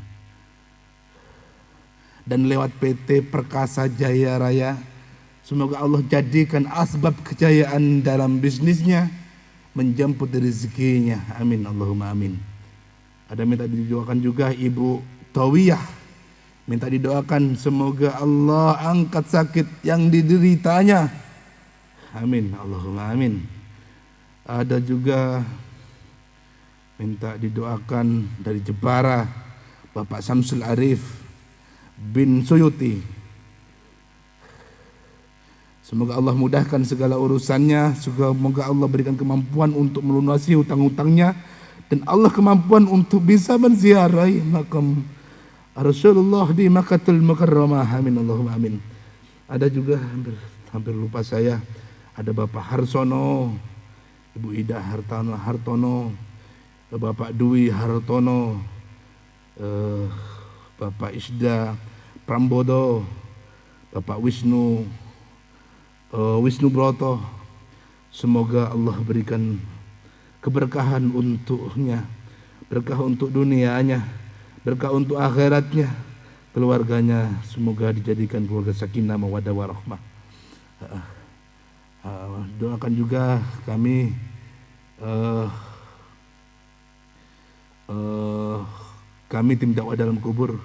lewat PT Perkasa Jaya Raya semoga Allah jadikan asbab kejayaan dalam bisnisnya, menjemput rezekinya. Amin Allahumma amin. Ada minta didoakan juga Ibu Tawiyah, minta didoakan semoga Allah angkat sakit yang dideritanya. Amin Allahumma amin. Ada juga minta didoakan dari Jepara Bapak Samsul Arif bin Suyuti. Semoga Allah mudahkan segala urusannya, semoga Allah berikan kemampuan untuk melunasi hutang-hutangnya dan Allah kemampuan untuk bisa menziarahi makam Rasulullah di Makkahul Mukarramah. Amin Allahumma amin. Ada juga hampir lupa saya, ada Bapak Harsono, Ibu Ida Hartono, Bapak Dwi Hartono, Bapak Isda Prambodo, Bapak Wisnu Broto. Semoga Allah berikan keberkahan untuknya, berkah untuk dunianya, berkah untuk akhiratnya, keluarganya semoga dijadikan keluarga sakinah mawaddah warahmah. Doakan juga kami tim dakwah dalam kubur,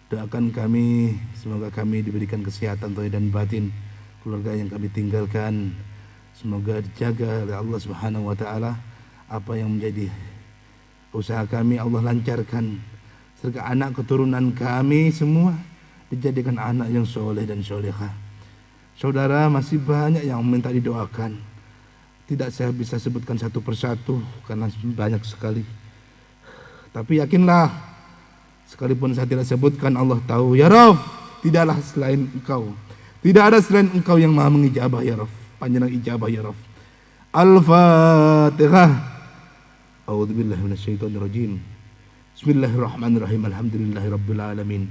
doakan kami semoga kami diberikan kesehatan zahir dan batin, keluarga yang kami tinggalkan semoga dijaga oleh Allah Subhanahu wa taala. Apa yang menjadi usaha kami Allah lancarkan, serta anak keturunan kami semua dijadikan anak yang soleh dan solehah. Saudara, masih banyak yang minta didoakan. Tidak saya bisa sebutkan satu persatu karena banyak sekali. Tapi yakinlah, sekalipun saya tidak sebutkan, Allah tahu. Ya Rabb, tidaklah selain Engkau. Tidak ada selain Engkau yang maha mengijabah ya Rabb. Panjenengan ijabah ya Rabb. Al-Fatihah. A'udzubillahi minasyaitonirrajim. Bismillahirrahmanirrahim. Alhamdulillahirabbil alamin.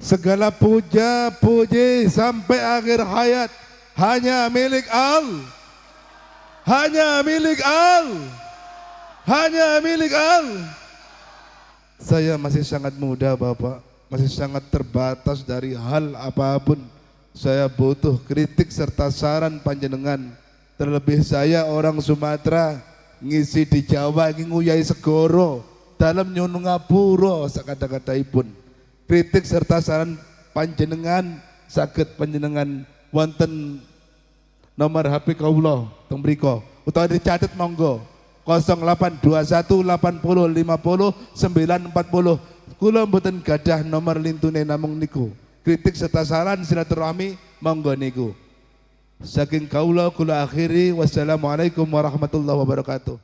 Segala puja puji sampai akhir hayat hanya milik Allah. Hanya milik Allah. Hanya milik Allah. Saya masih sangat muda Bapak, masih sangat terbatas dari hal apapun. Saya butuh kritik serta saran panjenengan. Terlebih saya orang Sumatera, ngisi di Jawa, ingin nguyai segoro, dalam nyunu ngapura sakata-kataipun. Kritik serta saran panjenengan saged panjenengan wonten nomor HP kawula teng mriku utawa dicatet monggo 0821 80 50 940. Kula mboten gadah nomor lintune namung niku. Kritik serta saran silaturahmi monggo niku. Saking kawula kula akhiri, wassalamualaikum warahmatullahi wabarakatuh.